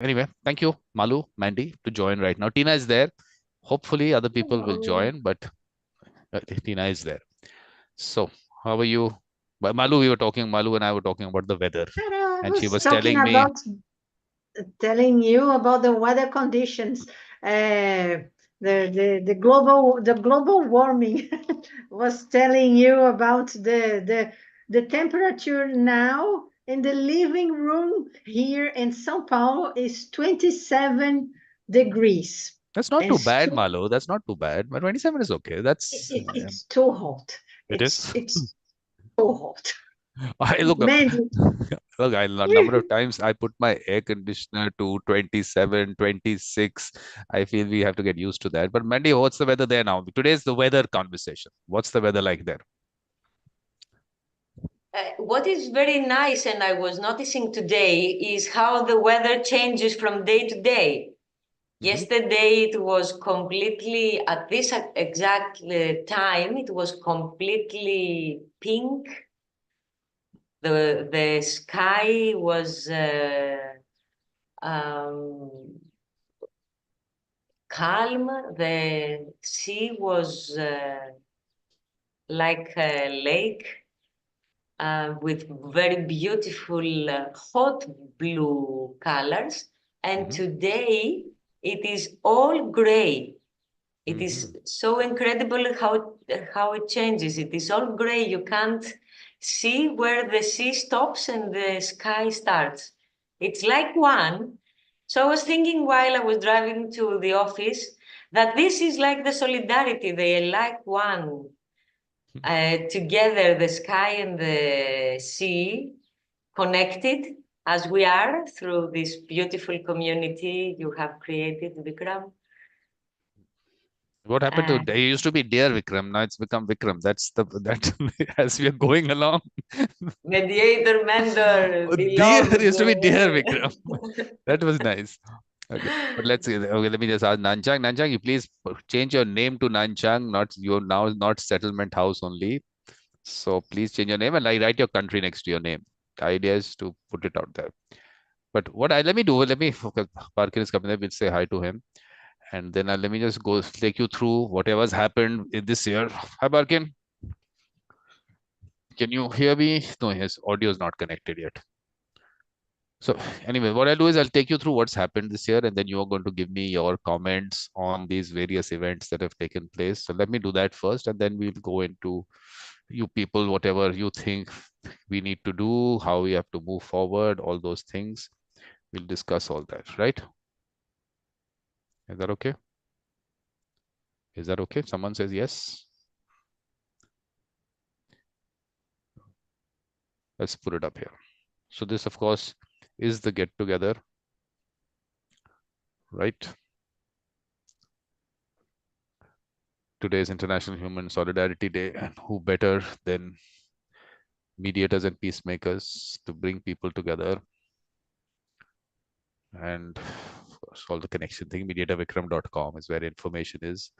Anyway, thank you, Malu, Mandy, to join right now. Tina is there. Hopefully, other people will Hello. join, but Tina is there. So, how are you? Malu, we were talking, Malu and I were talking about the weather, I and she was was talking telling me, about telling you about the weather conditions, the global warming. Was telling you about the temperature now in the living room here in São Paulo is 27 degrees. that's not And too it's bad, too, Malu. That's not too bad. But 27 is okay. That's it's too hot. it is. It's too hot. I look, Man, look, a number of times I put my air conditioner to 27, 26. I feel we have to get used to that. But Mandy, what's the weather there now? Today's the weather conversation. What's the weather like there? What is very nice, and I was noticing today, is how the weather changes from day to day. Yesterday, it was completely, at this exact time, it was completely pink. The sky was um, calm. The sea was like a lake. With very beautiful hot blue colors. And today it is all gray. It is so incredible how it changes. It is all gray. You can't see where the sea stops and the sky starts. It's like one. So I was thinking while I was driving to the office that this is like the solidarity. They are like one. Together, the sky and the sea connected as we are through this beautiful community you have created, Vikram. What happened to Uh, it used to be Dear Vikram, now it's become Vikram. That's the that as we are going along. Mediator, mentor, Dear beloved. used to be Dear Vikram. That was nice. Okay, but let's see. Okay, let me just ask Nanchang. Nanchang, you please change your name to Nanchang, not your now not settlement house only. So please change your name and I write your country next to your name. The idea is to put it out there. But what I let me do, let me focus. Parkin is coming there. We'll say hi to him, and then let me just go take you through whatever's happened in this year. Hi, Parkin. Can you hear me? No, his audio is not connected yet. So anyway, what I'll do is I'll take you through what's happened this year, and then you are going to give me your comments on these various events that have taken place. So let me do that first, and then we'll go into you people, whatever you think we need to do, how we have to move forward, all those things. We'll discuss all that, right? Is that okay? Is that okay? Someone says yes. Let's put it up here. So this, of course, is the get together, right? Today is International Human Solidarity Day, and who better than mediators and peacemakers to bring people together? And of course, all the connection thing, mediatorvikram.com is where information is.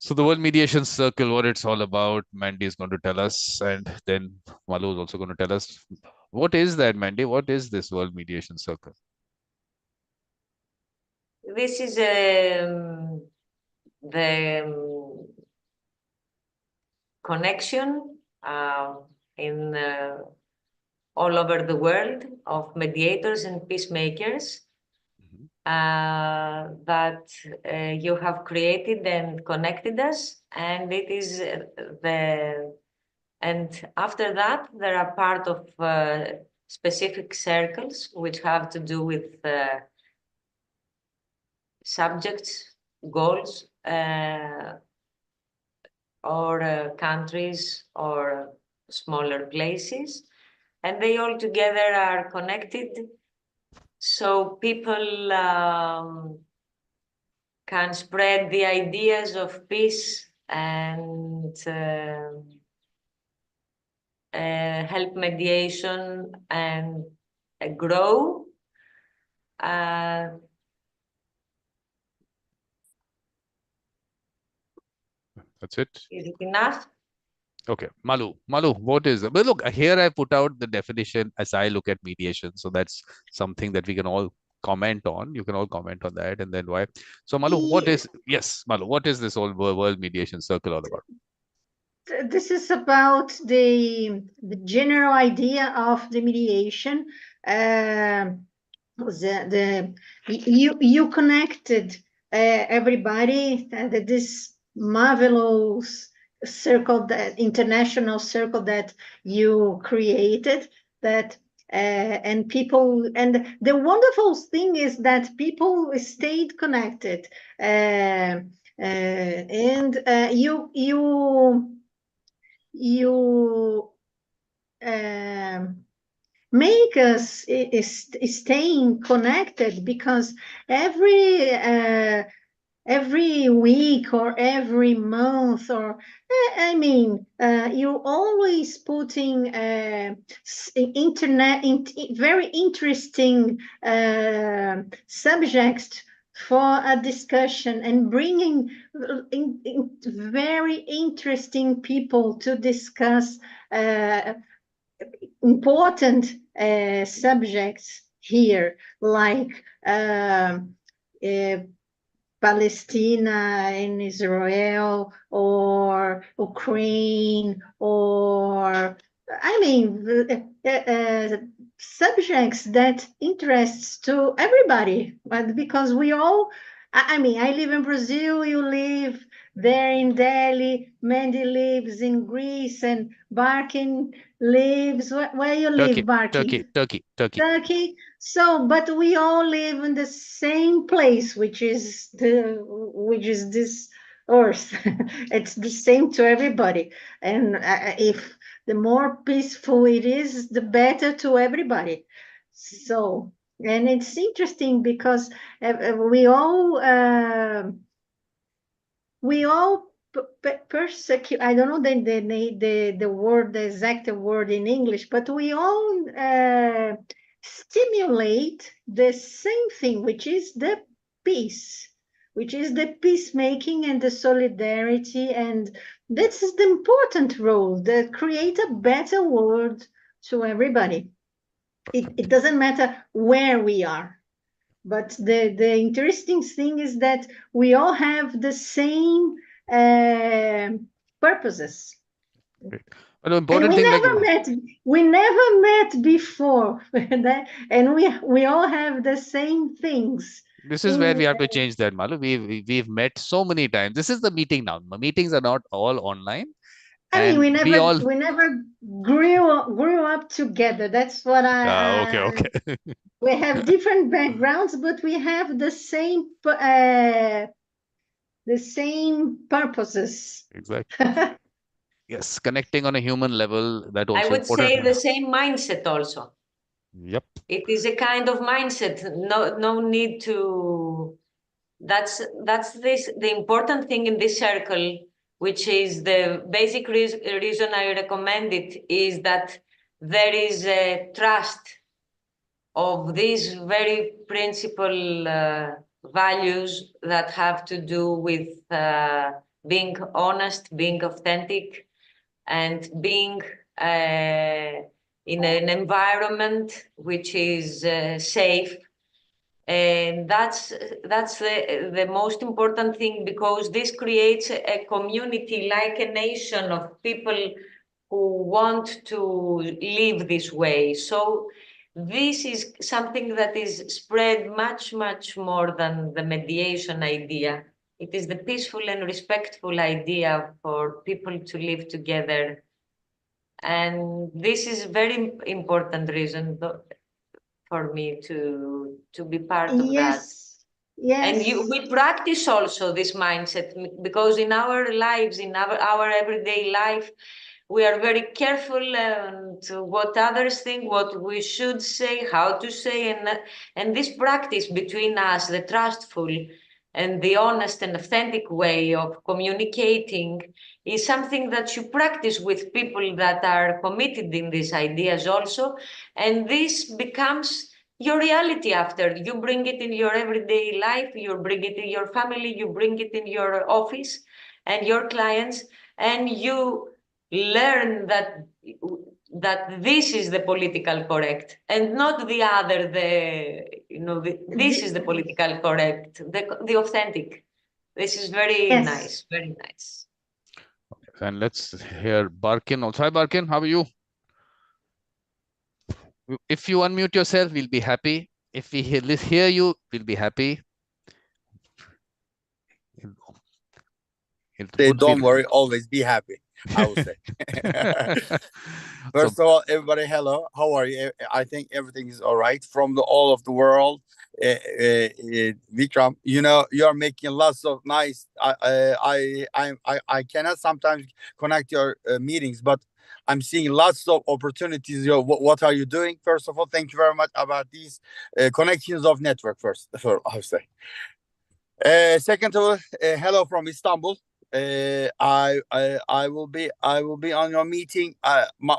So the World Mediation Circle, what it's all about, Mandy is going to tell us, and then Malu is also going to tell us. What is that, Mandy? What is this World Mediation Circle? this is the connection in all over the world of mediators and peacemakers that you have created and connected us, and it is the and after that there are part of specific circles which have to do with subjects, goals, or countries or smaller places, and they all together are connected. So people can spread the ideas of peace and help mediation and grow. That's it. Is it enough? Okay, Malu, what is it? But look, here I put out the definition as I look at mediation. So that's something that we can all comment on. You can all comment on that, and then why. So, Malu, what is Malu? What is this whole World Mediation Circle all about? This is about the general idea of the mediation. You connected everybody, this marvelous circle, that international circle that you created, that and people, and the wonderful thing is that people stayed connected, and you make us staying connected, because every week or every month, or I mean, you always putting very interesting subjects for a discussion, and bringing very interesting people to discuss important subjects here, like Palestina and Israel, or Ukraine, or I mean, subjects that interests to everybody, but because we all, I mean, I live in Brazil, you live there in Delhi, Mandy lives in Greece, and Barkin lives, where you live, Barkin? Turkey. So, but we all live in the same place, which is this earth. It's the same to everybody, and if the more peaceful it is, the better to everybody. So, and it's interesting because we all persecute. I don't know the word, the exact word in English, but we all stimulate the same thing, which is the peace, which is the peacemaking and the solidarity, and this is the important role that create a better world to everybody. It doesn't matter where we are. But the interesting thing is that we all have the same purposes. Great. But the important And thing, we never met before, and we all have the same things. this is where we have to change that, Malu. We've met so many times. This is the meeting now. Meetings are not all online. I mean, And we never grew up together. That's what okay. we have different backgrounds, but we have the same purposes. Exactly. Yes, connecting on a human level, that I also would important. say the same mindset also. Yep. It is a kind of mindset. No need to. That's the important thing in this circle, which is the basic reason I recommend it, is that there is a trust of these very principal values that have to do with being honest, being authentic, and being in an environment which is safe. And that's the most important thing, because this creates a community, like a nation of people who want to live this way. So this is something that is spread much, much more than the mediation idea. It is the peaceful and respectful idea for people to live together. And this is very important reason for me to be part of that. And we practice also this mindset, because in our lives, in our everyday life, we are very careful and what others think, what we should say, how to say, and this practice between us, the trustful and the honest and authentic way of communicating, is something that you practice with people that are committed in these ideas also, and this becomes your reality after. You bring it in your everyday life, you bring it in your family, you bring it in your office and your clients, and you learn that this is the political correct and not the other, This is the political correct, the authentic. This is very Yes. nice, very nice. And let's hear Barkin also. Hi, Barkin. How are you? If you unmute yourself, we'll be happy. If we hear you, we'll be happy. It Say, would be don't worry, always be happy, I would say. First of all, everybody, hello. How are you? I think everything is all right from all of the world. Vikram, you are making lots of nice. I cannot sometimes connect your meetings, but I'm seeing lots of opportunities. What are you doing? First of all, thank you very much about these connections of network. I would say. Second of all, hello from Istanbul. I will be on your meeting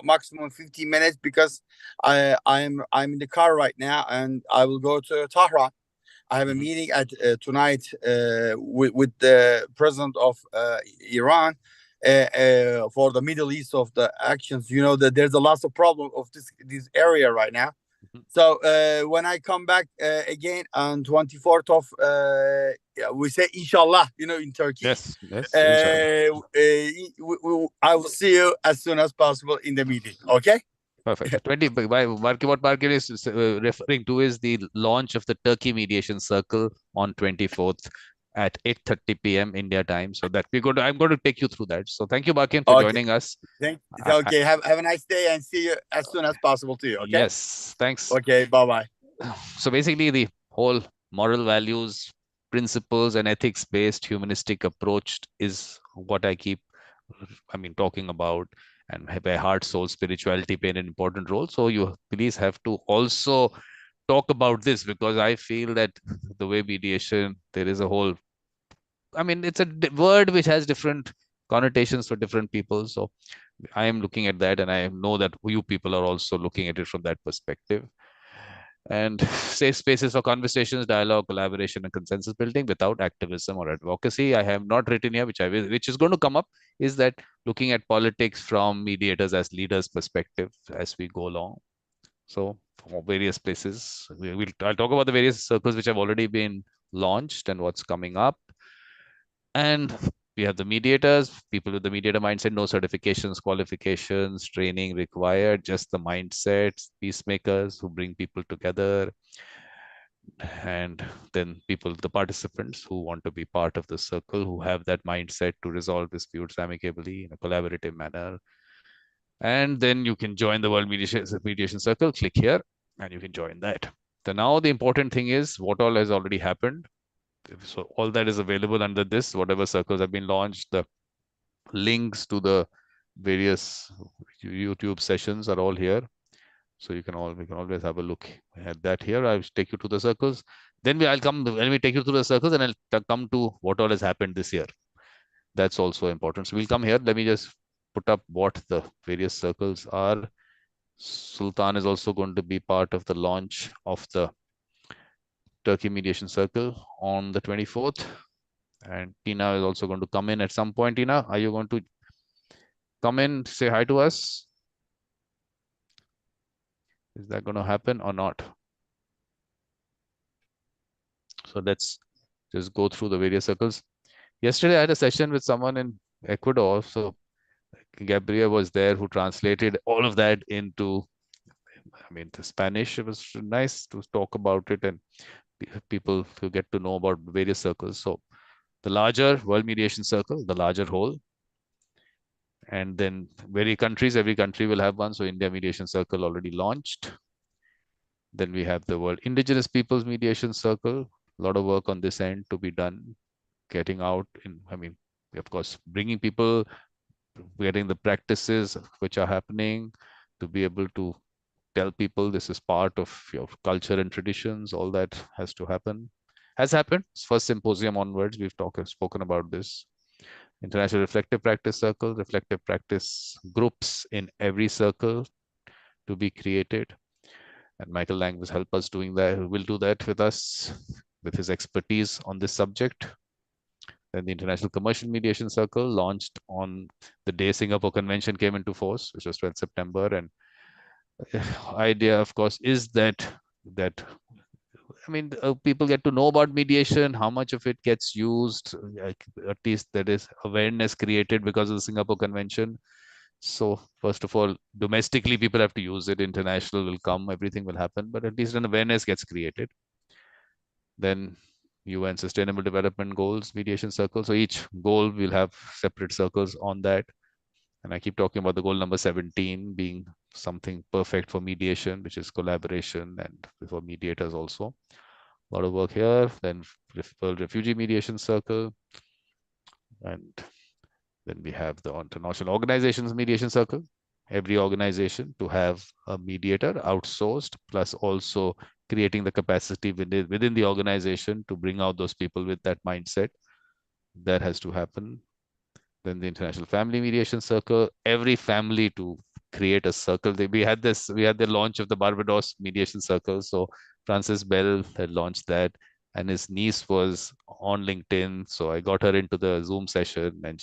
maximum 15 minutes because I'm in the car right now and I will go to Tehran. I have a meeting at tonight with the president of Iran for the Middle East of the actions. You know that there's a lot of problem of this area right now. So when I come back again on 24th of we say inshallah, in Turkey. Yes, inshallah. I will see you as soon as possible in the meeting. Okay. Perfect. What Barkin is referring to is the launch of the Turkey Mediation Circle on 24th at 8:30 p.m. India time. So that I'm going to take you through that. So thank you, Barkin, for joining us. Okay. Have a nice day and see you as soon as possible to you. Okay. Yes. Thanks. Okay. Bye. So basically, the whole moral values, principles, and ethics-based humanistic approach is what I keep, talking about. And by heart, soul, spirituality play an important role. So you please have to also talk about this, because I feel that the way mediation, there is a whole, it's a word which has different connotations for different people. So I am looking at that, and I know that you people are also looking at it from that perspective. And safe spaces for conversations, dialogue, collaboration, and consensus building without activism or advocacy. I have not written here, which is going to come up, is that looking at politics from mediators as leaders' perspective as we go along. So for various places, I'll talk about the various circles which have already been launched and what's coming up. And we have the mediators, people with the mediator mindset, no certifications, qualifications, training required, just the mindsets, peacemakers who bring people together. And then the participants who want to be part of the circle, who have that mindset to resolve disputes amicably in a collaborative manner. And then you can join the World Mediation Circle, click here, and you can join that. So now the important thing is what all has already happened. So all that is available under this, whatever circles have been launched, the links to the various YouTube sessions are all here. So we can always have a look at that here. I'll take you to the circles. Then when we take you through the circles, and I'll come to what all has happened this year. That's also important. So we'll come here. Let me just put up what the various circles are. Sultan is also going to be part of the launch of the Turkey Mediation Circle on the 24th. And Tina is also going to come in at some point. Tina, are you going to come in, say hi to us? Is that going to happen or not? So let's just go through the various circles. Yesterday, I had a session with someone in Ecuador. So Gabriel was there, who translated all of that into, the Spanish. It was nice to talk about it and people to get to know about various circles. So the larger World Mediation Circle, the larger whole. And then every country will have one. So India Mediation Circle already launched. Then we have the World Indigenous Peoples Mediation Circle. A lot of work on this end to be done, getting out of course, bringing people, getting the practices which are happening, to be able to tell people this is part of your culture and traditions. All that has to happen. Has happened. First symposium onwards, we've spoken about this. International Reflective Practice Circle, reflective practice groups in every circle to be created. And Michael Lang will help us doing that. Will do that with us, with his expertise on this subject. Then the International Commercial Mediation Circle launched on the day Singapore Convention came into force, which was 12th September. And idea, of course, is that I mean, people get to know about mediation, how much of it gets used, at least there is awareness created because of the Singapore Convention. So first of all, domestically, people have to use it. International will come, everything will happen, but at least an awareness gets created. Then UN Sustainable Development Goals, Mediation Circle. So each goal will have separate circles on that. And I keep talking about the goal number 17 being something perfect for mediation, which is collaboration and for mediators also. A lot of work here. Then World Refugee Mediation Circle. And then we have the International Organizations Mediation Circle. Every organization to have a mediator outsourced, plus also creating the capacity within the organization to bring out those people with that mindset. That has to happen. Then the International Family Mediation Circle, every family to create a circle. We had the launch of the Barbados Mediation Circle. So Francis Bell had launched that, and his niece was on LinkedIn. So I got her into the Zoom session, and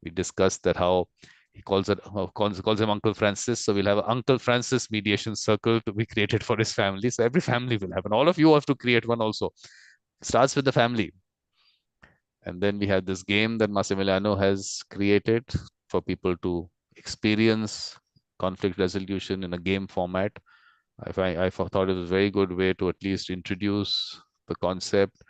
we discussed that how he calls him Uncle Francis. So we'll have an Uncle Francis Mediation Circle to be created for his family. So every family will have, and all of you have to create one also. It starts with the family. And then we have this game that Massimiliano has created for people to experience conflict resolution in a game format. I thought it was a very good way to at least introduce the concept.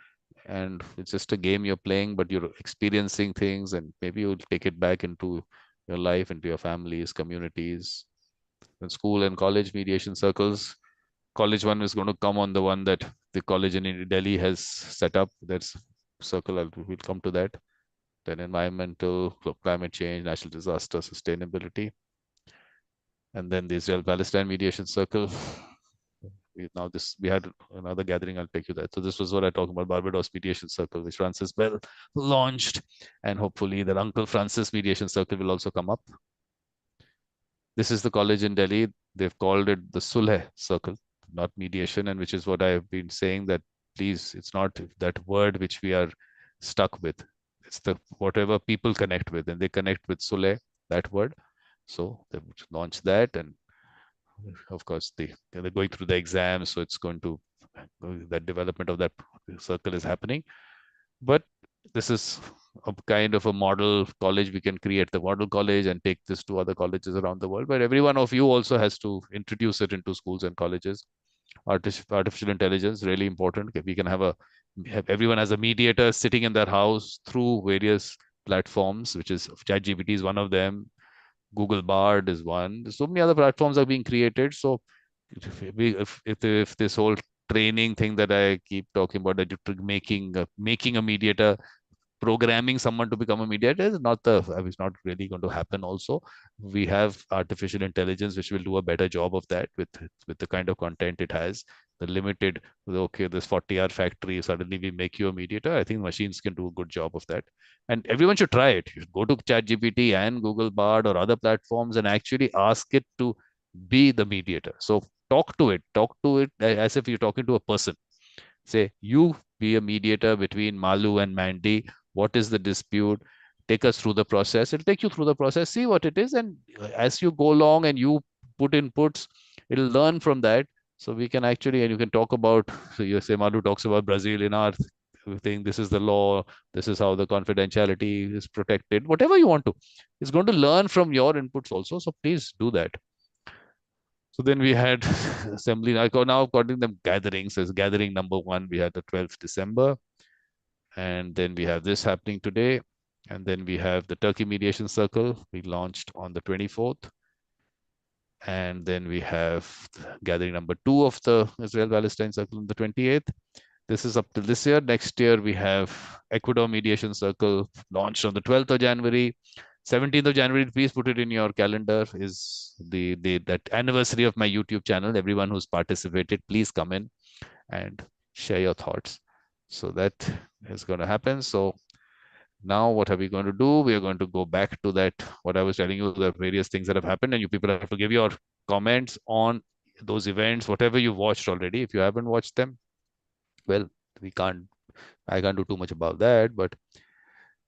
And it's just a game you're playing, but you're experiencing things, and maybe you'll take it back into your life, into your families, communities. And school and college mediation circles. College one is going to come on the one that the college in Delhi has set up. That's circle. We'll come to that. Then environmental, climate change, natural disaster, sustainability. And then the Israel-Palestine Mediation Circle. We had another gathering. I'll take you there. So this was what I talked about, Barbados Mediation Circle, which Francis Bell launched, and hopefully that Uncle Francis Mediation Circle will also come up. This is the college in Delhi. They've called it the Sulh Circle, not mediation, and which is what I've been saying, that please, it's not that word which we are stuck with. It's the whatever people connect with, and they connect with Sulh, that word. So they launched that, and of course they're going through the exams, so it's going to, that development of that circle is happening. But this is a kind of a model college. We can create the model college and take this to other colleges around the world. But every one of you also has to introduce it into schools and colleges. Artificial intelligence, really important. We can have everyone has a mediator sitting in their house through various platforms, which is ChatGPT is one of them. Google Bard is one. So many other platforms are being created. So if this whole training thing that I keep talking about, that you're making a mediator, programming someone to become a mediator is not it's not really going to happen. Also, we have artificial intelligence which will do a better job of that with the kind of content it has. The limited, okay, this 40-hour factory, suddenly we make you a mediator. I think machines can do a good job of that, and everyone should try it. You should go to ChatGPT and Google Bard or other platforms and actually ask it to be the mediator. So talk to it as if you're talking to a person. Say, you be a mediator between Malu and Mandy. What is the dispute? Take us through the process. It'll take you through the process, see what it is. And as you go along and you put inputs, it'll learn from that. So we can actually, and you can talk about, so you say Malu talks about Brazil in our thing. This is the law. This is how the confidentiality is protected. Whatever you want to. It's going to learn from your inputs also. So please do that. So then we had assembly. Now calling them gatherings. As gathering number 1, we had the 12th December. And then we have this happening today. And then we have the Turkey Mediation Circle. We launched on the 24th. And then we have gathering number 2 of the Israel-Palestine Circle on the 28th. This is up to this year. Next year, we have Ecuador Mediation Circle launched on the 12th of January. 17th of January, please put it in your calendar, is that anniversary of my YouTube channel. Everyone who's participated, please come in and share your thoughts. So that is going to happen. So now what are we going to do? We are going to go back to that, what I was telling you, the various things that have happened, and you people have to give your comments on those events, whatever you've watched already. If you haven't watched them, well, I can't do too much about that, but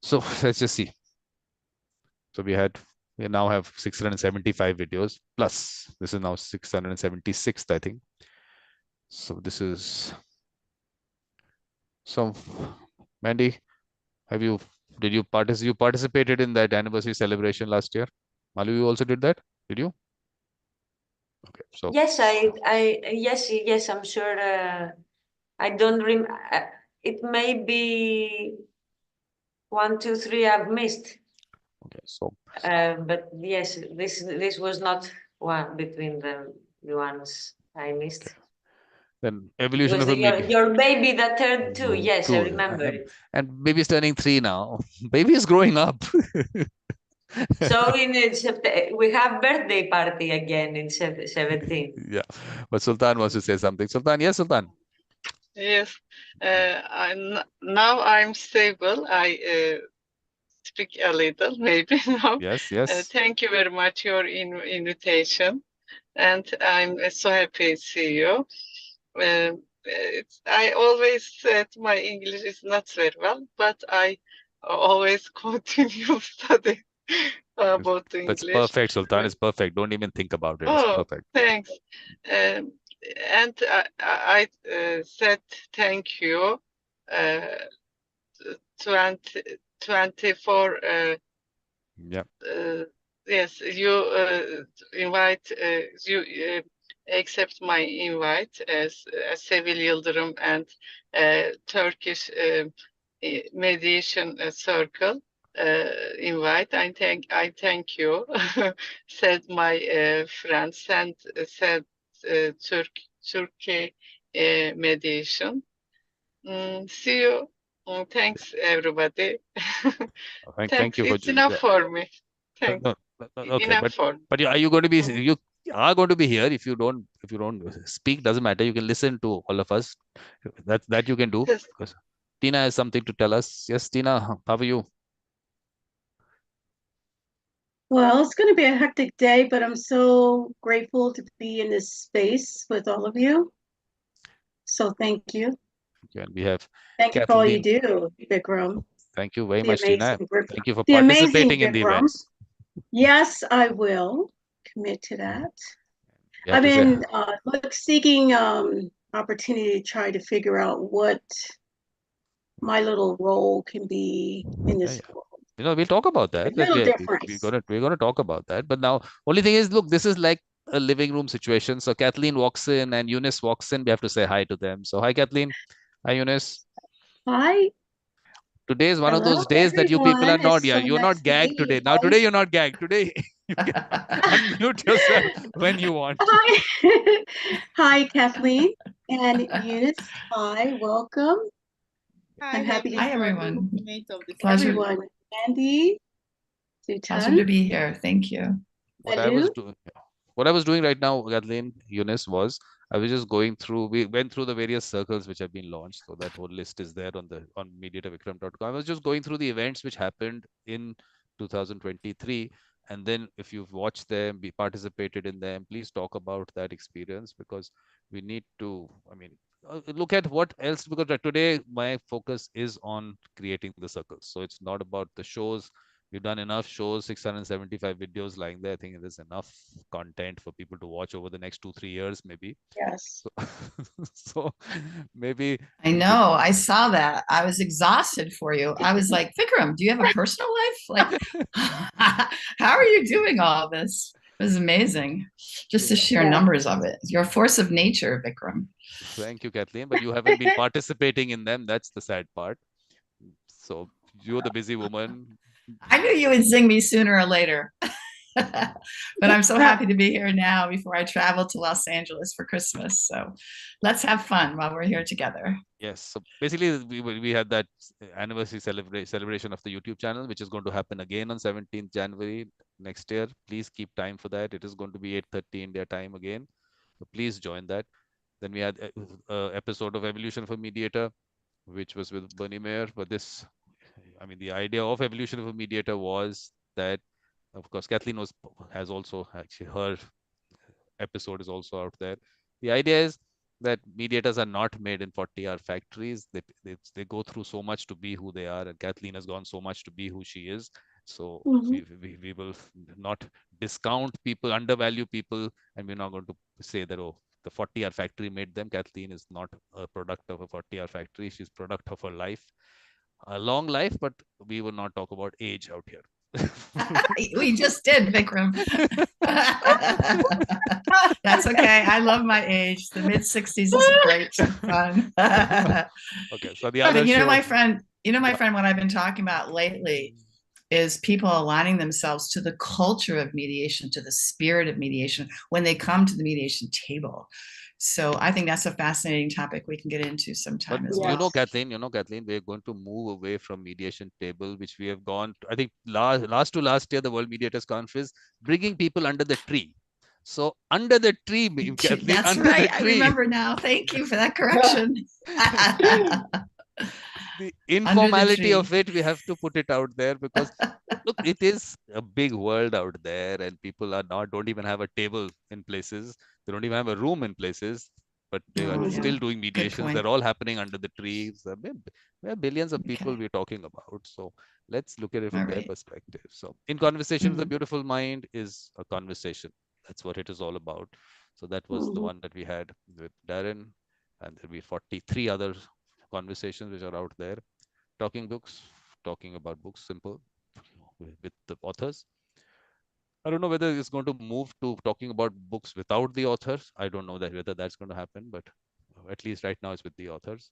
so let's just see. So we now have 675 videos plus. This is now 676th, I think. So this is So, Mandy, did you participated in that anniversary celebration last year? Malu, you also did that? Did you? Okay, so Yes, yes, I'm sure. I don't rem. It may be 1, 2, 3 I've missed. okay, so But yes, this was not one between the ones I missed. then It evolution was of a media. your baby that turned 2. Yes, I Two, remember it. and baby's turning 3 now. Baby is growing up. So we have birthday party again in 17. Yeah, but Sultan wants to say something. Sultan, yes, Sultan. Yes, now I'm stable. I speak a little, maybe now. Yes, yes. Thank you very much your invitation, and I'm so happy to see you. I always said my English is not very well, but I always continue study about That's English. perfect, Sultan. It's perfect. Don't even think about it. It's Oh, perfect. thanks. And I said thank you. 24. Yeah. Yes, you invite. You accept my invite as Sevil Yıldırım and Turkish Mediation Circle invite. I thank you. Said my friend. Said Turkey Mediation. See you. Thanks, everybody. Thank Thanks. you for It's enough for me. Thanks. okay, Enough for me. but are you going to be you are going to be here if you don't speak, doesn't matter. You can listen to all of us. That you can do Yes. because Tina has something to tell us. Yes, Tina, how are you? Well, it's going to be a hectic day, but I'm so grateful to be in this space with all of you. So thank you. And we have Thank you for all you Kathleen. do, Vikram. Thank you very The much, Tina. amazing Thank you for the amazing participating in the Vikram. events. Yes, I will commit to that. You have I've to say, been seeking opportunity to try to figure out what my little role can be in yeah, this yeah. world. We'll talk about A that. little We're different. gonna talk about that. But now, only thing is, look, this is like a living room situation. So Kathleen walks in and Eunice walks in. We have to say hi to them. So hi, Kathleen. Hi, Eunice. Hi. Today is one of Hello, those days that you people are everyone. not. It's Yeah, so you're nice not to meet gagged you today. Now today guys. you're not gagged. Today you can unmute yourself when you want. Hi. Hi, Kathleen and Eunice. Hi, welcome. I'm happy to Hi, see everyone. Pleasure, everyone. Andy, pleasure Sutan, to be here. Thank you. What I Alu. was doing, what I was doing right now, Kathleen, Eunice, was I was just going through. We went through the various circles which have been launched, so that whole list is there on mediatorvikram.com. I was just going through the events which happened in 2023, and then if you've watched them, be participated in them, please talk about that experience because we need to. I mean, look at what else because today my focus is on creating the circles. So it's not about the shows. We've done enough shows, 675 videos lying there. I think there's enough content for people to watch over the next 2-3 years, maybe. Yes. So, so maybe I we know. I saw that. I was exhausted for you. I was like, Vikram, do you have a personal life? Like, how are you doing all this? It was amazing. Just the sheer numbers of it. You're a force of nature, Vikram. Thank you, Kathleen. But you haven't been participating in them. That's the sad part. So you're the busy woman. I knew you would zing me sooner or later. But I'm so happy to be here now before I travel to Los Angeles for Christmas. So let's have fun while we're here together. Yes. So basically, we had that anniversary celebration of the YouTube channel, which is going to happen again on 17th January next year. Please keep time for that. It is going to be 8:30 India time again. So please join that. Then we had a episode of Evolution for Mediator, which was with Bernie Mayer. But this, I mean, the idea of Evolution of a Mediator was that, of course, Kathleen has also actually her episode is also out there. The idea is that mediators are not made in 40-hour factories. They go through so much to be who they are, and Kathleen has gone so much to be who she is. So we will not discount people, undervalue people, and we're not going to say that, oh, the 40-hour factory made them. Kathleen is not a product of a 40-hour factory. She's product of her life, a long life, but we will not talk about age out here. We just did, Vikram. That's okay. I love my age. The mid-60s is great. Fun. Okay, so the other But show, my friend, what I've been talking about lately is people aligning themselves to the culture of mediation, to the spirit of mediation when they come to the mediation table. So I think that's a fascinating topic we can get into sometime as well. Kathleen, we're going to move away from mediation table, which we have gone to, I think last year, the World Mediators Conference, bringing people under the tree. So under the tree, Kathleen, that's right. I remember now. Thank you for that correction. The informality of it, we have to put it out there because look, it is a big world out there, and people don't even have a table in places. They don't even have a room in places, but they are still doing mediations. They're all happening under the trees. There are billions of people we're talking about. So let's look at it from their perspective. So in Conversation with a Beautiful Mind is a conversation. That's what it is all about. So that was the one that we had with Darren, and there'll be 43 other conversations which are out there, talking about books, simple, with the authors. I don't know whether it's going to move to talking about books without the authors. I don't know whether that's going to happen, but at least right now it's with the authors.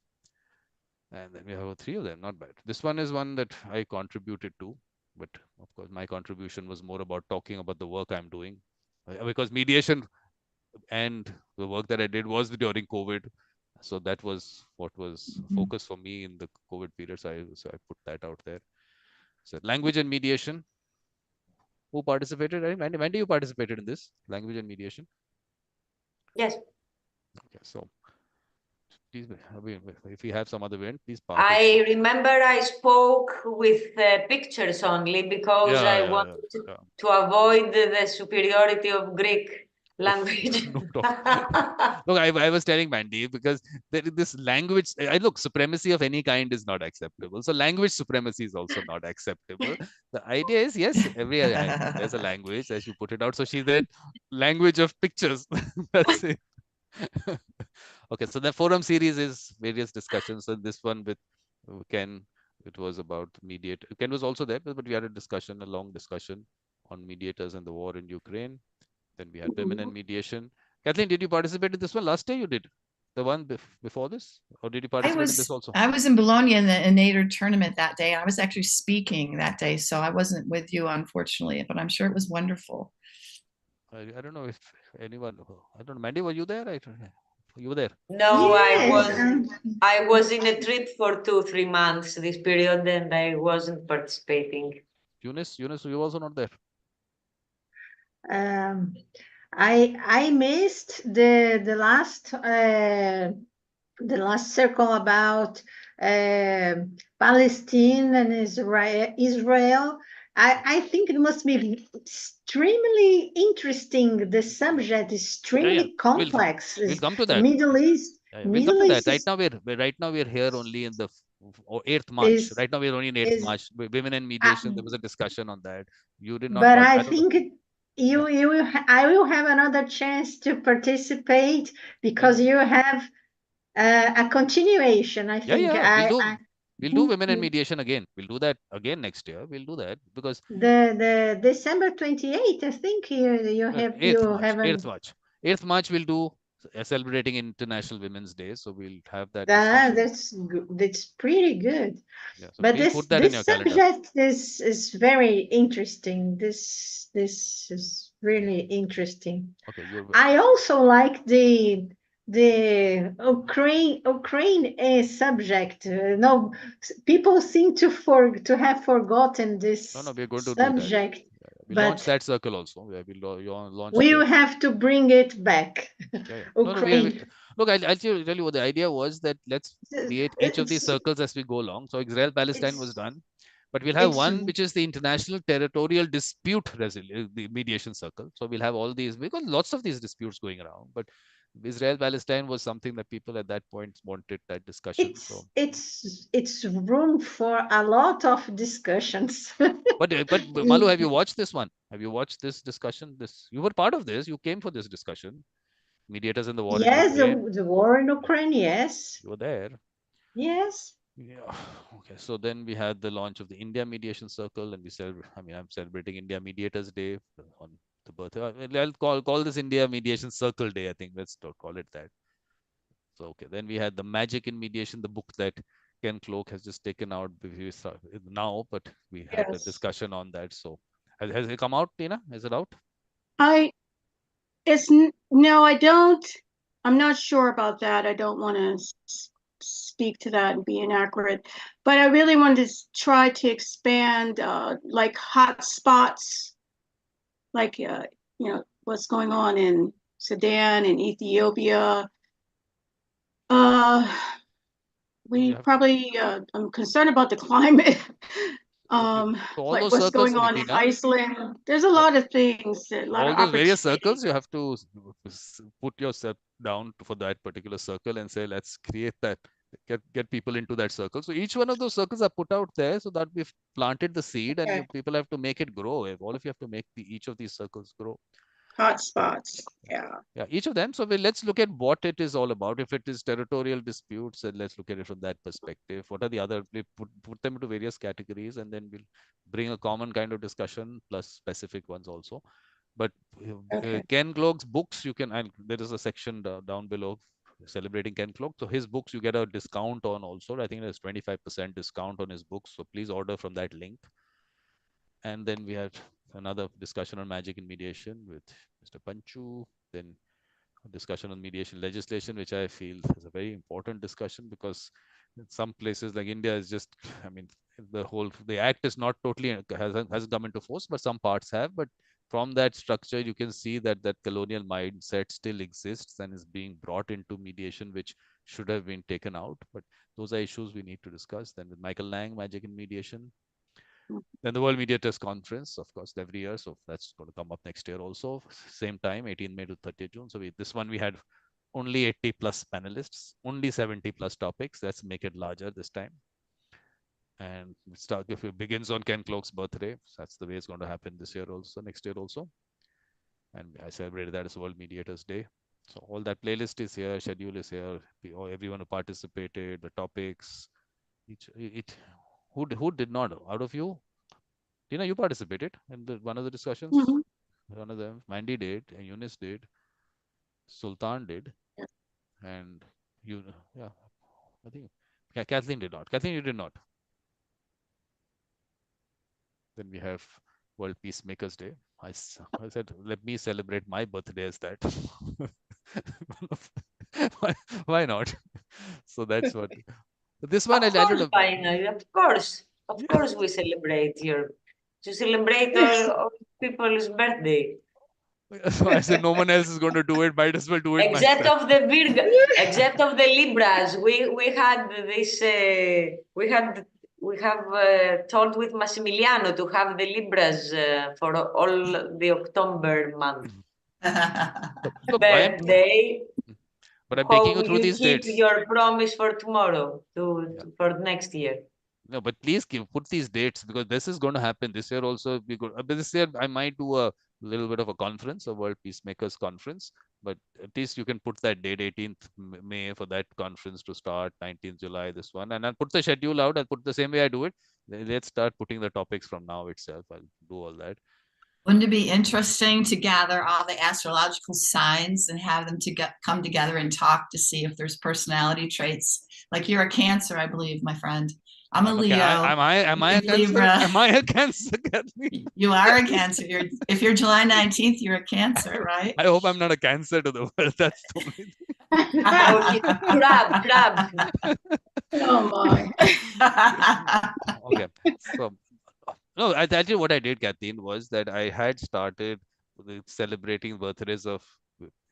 And then we have 3 of them, not bad. This one is one that I contributed to, but of course my contribution was more about talking about the work I'm doing, because mediation and the work that I did was during COVID. So that was what was focus for me in the COVID period. So I put that out there. So language and mediation. Who participated? Wendy, you participated in this language and mediation? Yes. Okay, so please, if you have some other event, please I remember I spoke with pictures only because I wanted to avoid the superiority of Greek language. Look, I was telling Mandy, because this language, supremacy of any kind is not acceptable. So language supremacy is also not acceptable. The idea is, yes, there's a language as you put it out. So she said language of pictures. That's it. Okay, so the forum series is various discussions. So this one with Ken, it was about Mediator. Ken was also there, but we had a long discussion on mediators and the war in Ukraine. Then we had women and mediation. Kathleen, did you participate in this one? Last year you did. The one before this? Or did you participate in this also? I was in Bologna in the Mediator tournament that day. I was actually speaking that day, so I wasn't with you, unfortunately, but I'm sure it was wonderful. I don't know if anyone, I don't know, Mandy, were you there? You were there? No, yes. I was in a trip for 2-3 months this period, and I wasn't participating. Eunice, you also not there? I missed the last circle about Palestine and Israel. I think it must be extremely interesting. The subject is extremely complex. We'll come to that. Middle East. We'll come to that. Right now we're here only in the 8th March. Right now we're only in 8th March. Women and mediation. There was a discussion on that. You did not. But I think I will have another chance to participate because you have a continuation. I think we'll do women and mediation again. We'll do that again next year. We'll do that because the December 28th, I think you have 8th March we'll do celebrating International Women's Day. So we'll have that. That's pretty good. Yeah, so but this subject is very interesting. This is really interesting. Okay, I also like the Ukraine subject. No, people seem to have forgotten this we're going to subject. Do that. We launched that circle also. We will have to bring it back. Ukraine. Look, I'll tell you what the idea was, that let's create each of these circles as we go along. So Israel-Palestine was done, but we'll have one which is the International Territorial Dispute the Mediation Circle. So we'll have all these, because lots of these disputes going around, but Israel-Palestine was something that people at that point wanted that discussion. It's room for a lot of discussions. but Malu, have you watched this one? Have you watched this discussion? You were part of this. You came for this discussion. Mediators in the war in Yes, Ukraine. the war in Ukraine, yes. You were there. Yes. Yeah. Okay. So then we had the launch of the India Mediation Circle, and I'm celebrating India Mediators Day on the birthday. I'll call this India Mediation Circle Day. I think let's call it that. So okay. Then we had the Magic in Mediation, the book that Ken Cloak has just taken out now, but we had a Yes. discussion on that. So has it come out, Tina? Is it out? No, I don't. I'm not sure about that. I don't want to speak to that and be inaccurate, but I really wanted to try to expand like hot spots, like what's going on in Sudan and Ethiopia. We probably I'm concerned about the climate. So all Like those what's circles, going on in Tina, Iceland. There's a lot of things, a lot all of those various opportunities. circles, you have to put yourself down for that particular circle and say, let's create that, get people into that circle. So each one of those circles are put out there so that we've planted the seed, and Okay. people have to make it grow. All of you have to make each of these circles grow. Hot spots. Yeah. Each of them. So let's look at what it is all about. If it is territorial disputes, and let's look at it from that perspective. What are the other? We put them into various categories, and then we'll bring a common kind of discussion plus specific ones also. But Okay. Ken Cloak's books, you can. There is a section down below celebrating Ken Cloak. So his books you get a discount on also. I think there's 25% discount on his books. So please order from that link. And then we had another discussion on magic and mediation with Mr. Panchu. Then a discussion on mediation legislation, which I feel is a very important discussion, because in some places like India is just, the act is not totally hasn't come into force, but some parts have. But from that structure, you can see that that colonial mindset still exists and is being brought into mediation, which should have been taken out. But those are issues we need to discuss. Then with Michael Lang, magic and mediation. Then the World Mediators Conference, of course, every year. So that's going to come up next year also. Same time, 18 May to 30th June. So this one we had only 80 plus panelists, only 70 plus topics. Let's make it larger this time. And if it begins on Ken Cloak's birthday, that's the way it's going to happen this year also, next year also. And I celebrated that as World Mediators Day. So all that playlist is here, schedule is here. Everyone who participated, the topics, who did not out of you? Tina, you participated in one of the discussions. One of them, Mandy did, and Eunice did, Sultan did, and I think Kathleen did not. Kathleen, you did not. Then we have World Peacemakers Day. I said, let me celebrate my birthday as that. why not? So that's what. This one, I don't know. Of course, we celebrate to celebrate all people's birthday. So I said, no one else is going to do it. Might as well do it except myself. of the except of the Libras. We had this. We have told with Massimiliano to have the Libras for all the October month. Birthday. But I'm taking you through these keep dates. your promise for tomorrow for next year. No, but please put these dates, because this is going to happen this year also. But this year I might do a little bit of a conference, a World Peacemakers Conference. But at least you can put that date, 18th May, for that conference to start, 19th July, this one. And I'll put the schedule out. I'll put the same way I do it. Let's start putting the topics from now itself. I'll do all that. Wouldn't it be interesting to gather all the astrological signs and have them come together and talk to see if there's personality traits? Like you're a Cancer, I believe, my friend. I'm a Leo. Am I a Cancer? Libra. Am I a Cancer? You are a Cancer. If you're July 19th, you're a Cancer, right? I hope I'm not a Cancer to the world. That's the only thing. Crab. Oh my. Okay. So, no, actually what I did, Kathleen, was that I had started celebrating birthdays of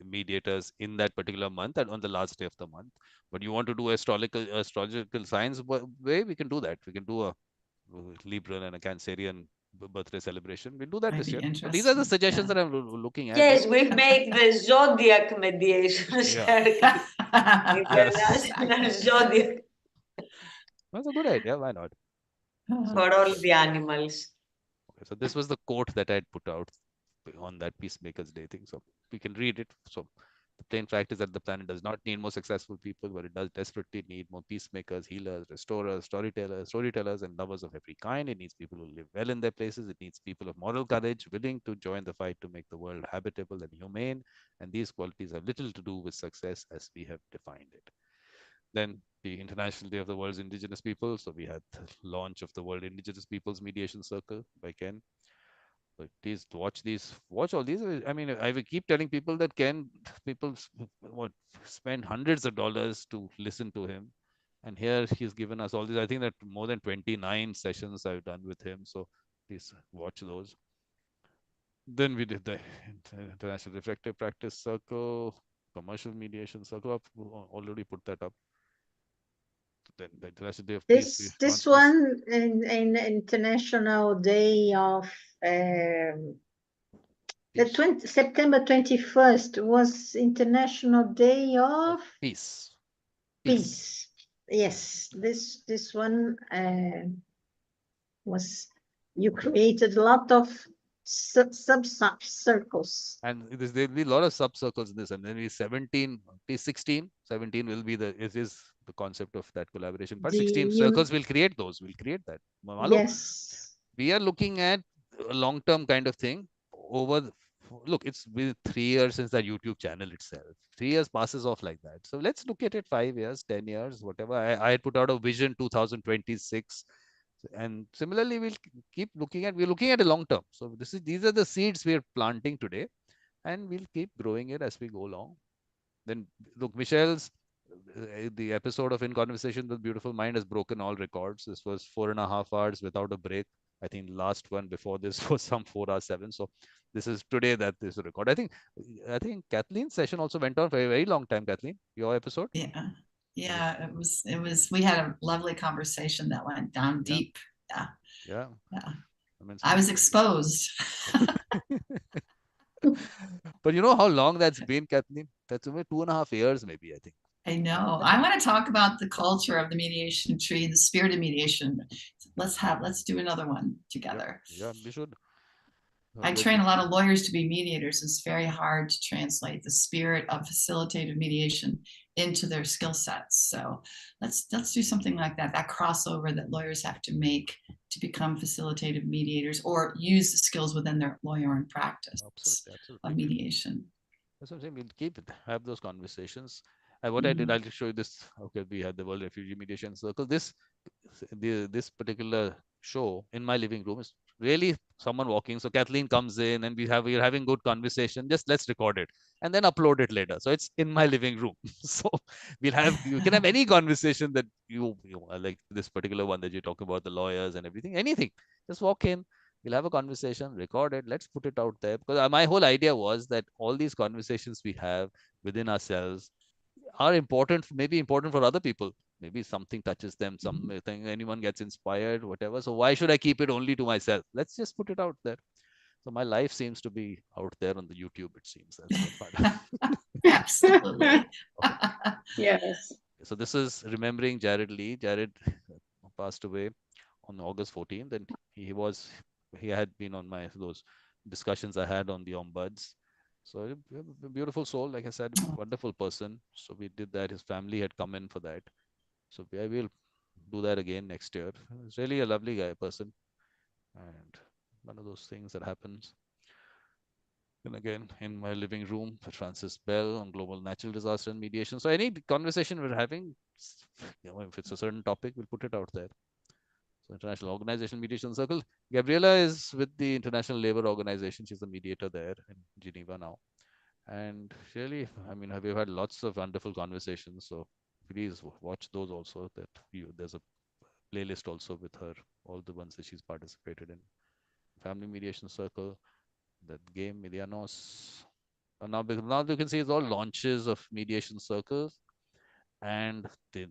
mediators in that particular month and on the last day of the month. But you want to do astrological signs way, we can do that. We can do a Libran and a Cancerian birthday celebration. We'll do that this year. So these are the suggestions that I'm looking at. Yes, we'll make the Zodiac Mediation Circle. International Zodiac. That's a good idea. Why not? For all the animals. Okay, so this was the quote that I had put out on that Peacemakers Day thing. So we can read it. So The plain fact is that the planet does not need more successful people, but it does desperately need more peacemakers, healers, restorers, storytellers, and lovers of every kind. It needs people who live well in their places. It needs people of moral courage, willing to join the fight to make the world habitable and humane. And these qualities have little to do with success as we have defined it. Then the International Day of the World's Indigenous People. So we had the launch of the World Indigenous Peoples Mediation Circle by Ken. So please watch all these. I mean, I will keep telling people that people spend hundreds of dollars to listen to him. And here he's given us all these. I think that more than 29 sessions I've done with him. So please watch those. Then we did the International Reflective Practice Circle, Commercial Mediation Circle. I've already put that up. Then the International Day of Peace This Conference. one in International Day of September 21st was International Day of Peace. Peace. Yes, this one was, you created a lot of sub circles. And there'll be a lot of sub circles in this, and then we 17 will be it is the concept of that collaboration. But 16 circles will create those. We'll create that. Yes. We are looking at a long-term kind of thing. Look, it's been 3 years since that YouTube channel itself. 3 years passes off like that. So let's look at it 5 years, 10 years, whatever. I had put out a vision 2026. And similarly, we're looking at a long term. So these are the seeds we are planting today, and we'll keep growing it as we go along. Then look, Michelle's the episode of In Conversation with Beautiful Mind has broken all records. This was 4.5 hours without a break. I think last one before this was some 4 hours 7. So this is today that this is a record. I think Kathleen's session also went on for a very long time. Kathleen, your episode? Yeah, it was we had a lovely conversation that went down deep. Yeah. I was exposed. But you know how long that's been, Kathleen? That's over 2.5 years, maybe, I think. I know. I want to talk about the culture of the mediation tree, the spirit of mediation. Let's do another one together. Yeah, we should. I train a lot of lawyers to be mediators. It's very hard to translate the spirit of facilitative mediation into their skill sets. So let's do something like that crossover that lawyers have to make to become facilitative mediators or use the skills within their lawyering practice of mediation. That's what I'm saying. We'll have those conversations. And what I did, I'll show you this. Okay, we had the World Refugee Mediation Circle. This particular show in my living room is really someone walking. So Kathleen comes in and we're having good conversation. Just let's record it and then upload it later. So it's in my living room. So you can have any conversation that you like, this particular one that you talk about, the lawyers and everything, anything. Just walk in. We'll have a conversation, record it. Let's put it out there, because my whole idea was that all these conversations we have within ourselves are important, maybe important for other people. Maybe something touches them, something, anyone gets inspired, whatever. So why should I keep it only to myself? Let's just put it out there. So my life seems to be out there on the YouTube, it seems. Absolutely. Yes. So this is remembering Jared Lee. Jared passed away on August 14th, and he had been on those discussions I had on the ombuds. So a beautiful soul, like I said, wonderful person. So we did that. His family had come in for that. So I will do that again next year. He's really a lovely person. And one of those things that happens. And again, in my living room, Francis Bell on global natural disaster and mediation. So any conversation we're having, if it's a certain topic, we'll put it out there. So International Organization Mediation Circle. Gabriela is with the International Labour Organization. She's the mediator there in Geneva now. And really, I mean, we've had lots of wonderful conversations. So please watch those also. There's a playlist also with her, all the ones that she's participated in. Family Mediation Circle, that game, Medianos. And now you can see it's all launches of mediation circles and the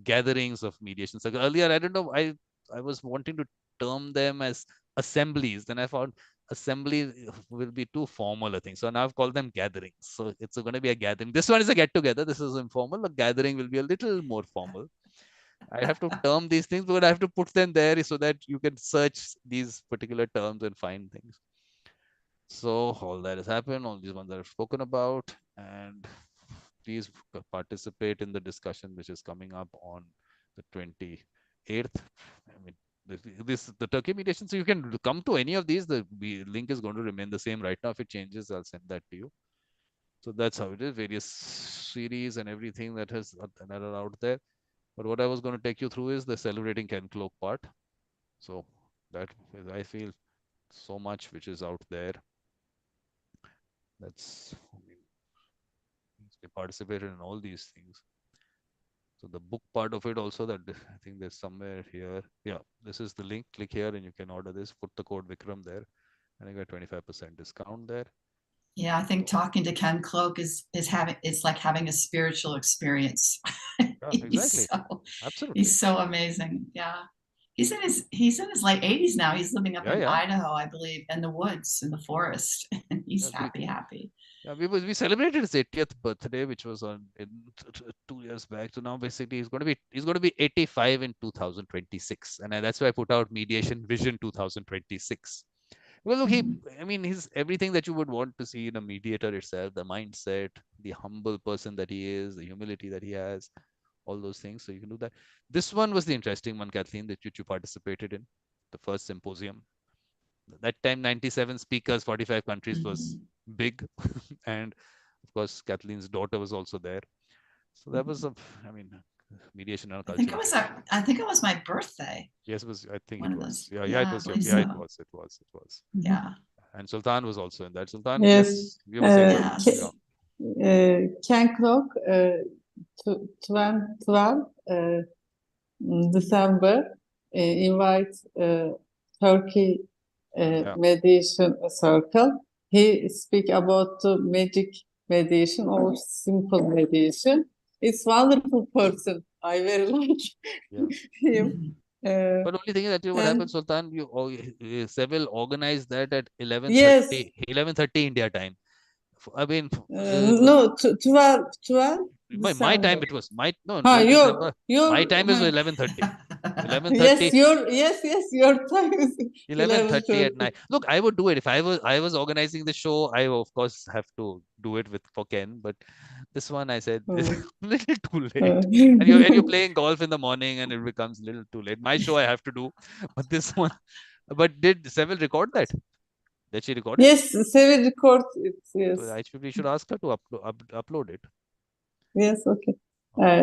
gatherings of mediation circle. Earlier, I don't know, I was wanting to term them as assemblies. Then I found assembly will be too formal, I think. So now I've called them gatherings. So it's going to be a gathering. This one is a get together. This is informal. A gathering will be a little more formal. I have to term these things, but I have to put them there so that you can search these particular terms and find things. So all that has happened. All these ones that I've spoken about. And please participate in the discussion which is coming up on the 28th. I mean, the Turkey mediation. So you can come to any of these. The link is going to remain the same right now. If it changes, I'll send that to you. So that's how it is. Various series and everything that are out there. But what I was going to take you through is the celebrating Ken Cloak part. So that I feel so much which is out there. That's, I mean, they participated in all these things. So the book part of it also, that I think there's somewhere here. Yeah, this is the link. Click here and you can order this. Put the code Vikram there, and I got 25% discount there. Yeah, I think talking to Ken Cloak is like having a spiritual experience. Yeah, exactly. Absolutely. He's so amazing. Yeah. He's in his late 80s now. He's living up in Idaho, I believe, in the woods, in the forest. And he's happy. Yeah, we celebrated his 80th birthday, which was on 2 years back. So now basically he's going to be 85 in 2026, and that's why I put out Mediation Vision 2026. Well, look, I mean, he's everything that you would want to see in a mediator itself: the mindset, the humble person that he is, the humility that he has, all those things. So you can do that. This one was the interesting one, Kathleen, that you participated in, the first symposium. That time, 97 speakers, 45 countries was big. And of course, Kathleen's daughter was also there. So that was, I mean, mediation and culture. I think it was my birthday. Yes, it was. I think it was. Yeah, it was. It was. Yeah. And Sultan was also in that. Sultan, yes. Ken Cloak, 2012 December, invite Turkey Mediation Circle. He speak about the magic mediation or simple mediation. It's wonderful person. I very like him. But only thing is that what happened, Sultan, Seville organized that at 11:30 India time. I mean, no, 12. My time it was my your my time is 11:30. 11:30. Yes, your time is 11:30 at night. Look, I would do it if I was organizing the show. I of course have to do it for Ken, but this one I said it's a little too late. And you're playing golf in the morning, and it becomes a little too late. My show I have to do, but this one. But did Seville record that? Did she record it? Yes, Seville records it. Yes. So we should ask her to upload it. Yes, okay.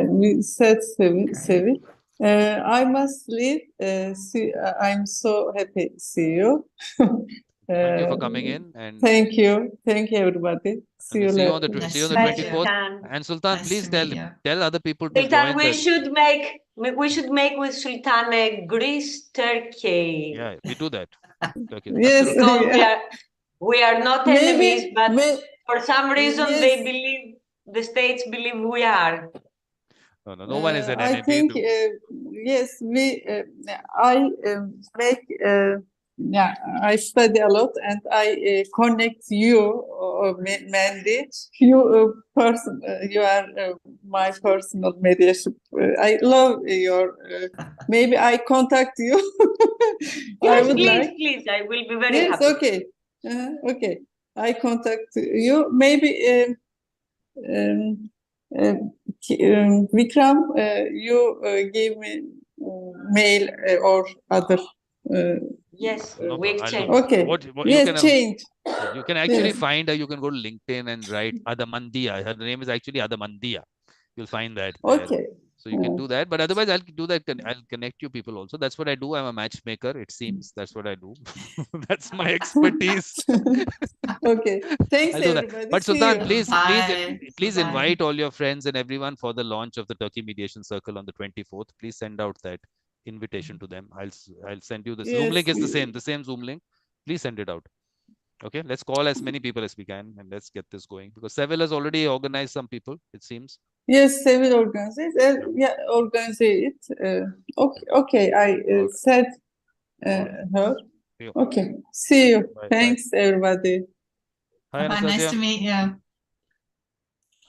We said Seville. I must leave. I'm so happy to see you. Thank you for coming in. And thank you everybody. See you later. On the 24th. And Sultan, please tell other people to Sultan, we should make with Sultan a Greece Turkey. Yeah, we do that. Yes, we are not enemies, but for some reason the states believe we are. No one is an enemy. I think yes, I make. I study a lot, and I connect you, Mandy. You person, you are my personal mediation. I love your. Maybe I contact you. Yes, please. I will be very happy. Okay. Okay. I contact you. Maybe. Vikram, you gave me mail or other. Yes, we exchange. Okay. Change. You can actually find her. You can go to LinkedIn and write Adamandia. Her name is actually Adamandia. You'll find that. Okay. So you can do that. But otherwise, I'll do that. I'll connect you people also. That's what I do. I'm a matchmaker. It seems that's what I do. That's my expertise. Okay. Thanks, everybody. But Sultan, please invite all your friends and everyone for the launch of the Turkey Mediation Circle on the 24th. Please send out that invitation to them. I'll send you the Zoom link is the same Zoom link. Please send it out. Okay, let's call as many people as we can and let's get this going, because Seville has already organized some people, it seems. Yes, Seville organizes. Organize it. Okay. I said her. Okay. See you. Bye. Thanks, everybody. Hi, bye. Nice to meet you.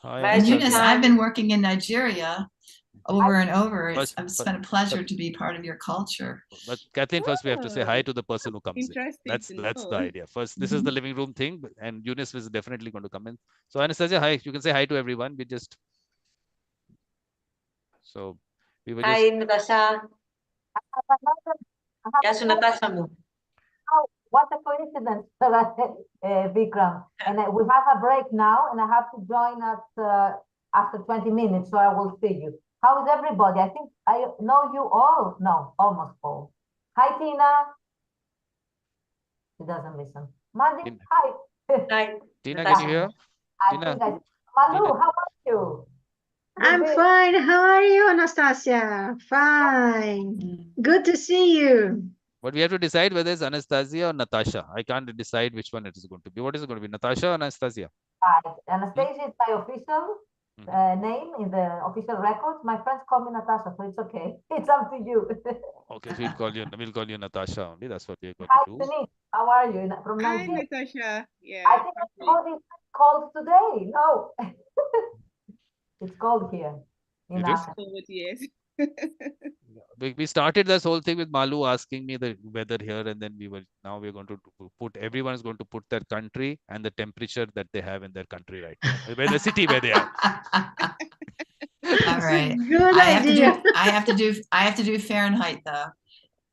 Hi, Bye, and Eunice, I've been working in Nigeria over and over. It's But been a pleasure to be part of your culture. Kathleen, first we have to say hi Oh, to the person who comes in. interesting to That's the know. idea. First, this is the living room thing, and Eunice is definitely going to come in. So Anastasia, hi. You can say hi to everyone. We were Hi, just Natasha. Γεια σου, Νατάσα μου. Oh, what a coincidence, Vikram. And we have a break now, and I have to join at after 20 minutes, so I will see you. How is everybody? I think I know you all. No, almost all. Hi, Tina. She doesn't listen. Mandy, Tina. hi. Hi, Tina, Natasha. can you hear? I Tina, think I. Malu, Tina. how are you? I'm Good. fine. How are you, Anastasia? Fine. Good to see you. But we have to decide whether it's Anastasia or Natasha. I can't decide which one it is going to be. What is it going to be, Natasha or Anastasia? Right. Anastasia is my official name in the official records. My friends call me Natasha, so it's okay. It's up to you. Okay, so we'll call you Natasha only. That's what we're going Hi, to do. Denise. How are you? From Hi, Nigeria. Natasha. Yeah, I think everybody calls today. No, it's cold here in It is? Athens. cold, yes. We started this whole thing with Malu asking me the weather here, and then now we're going to put, everyone is going to put their country and the temperature that they have in their country right now, where the city where they are. All right. Good idea. I have to do Fahrenheit though.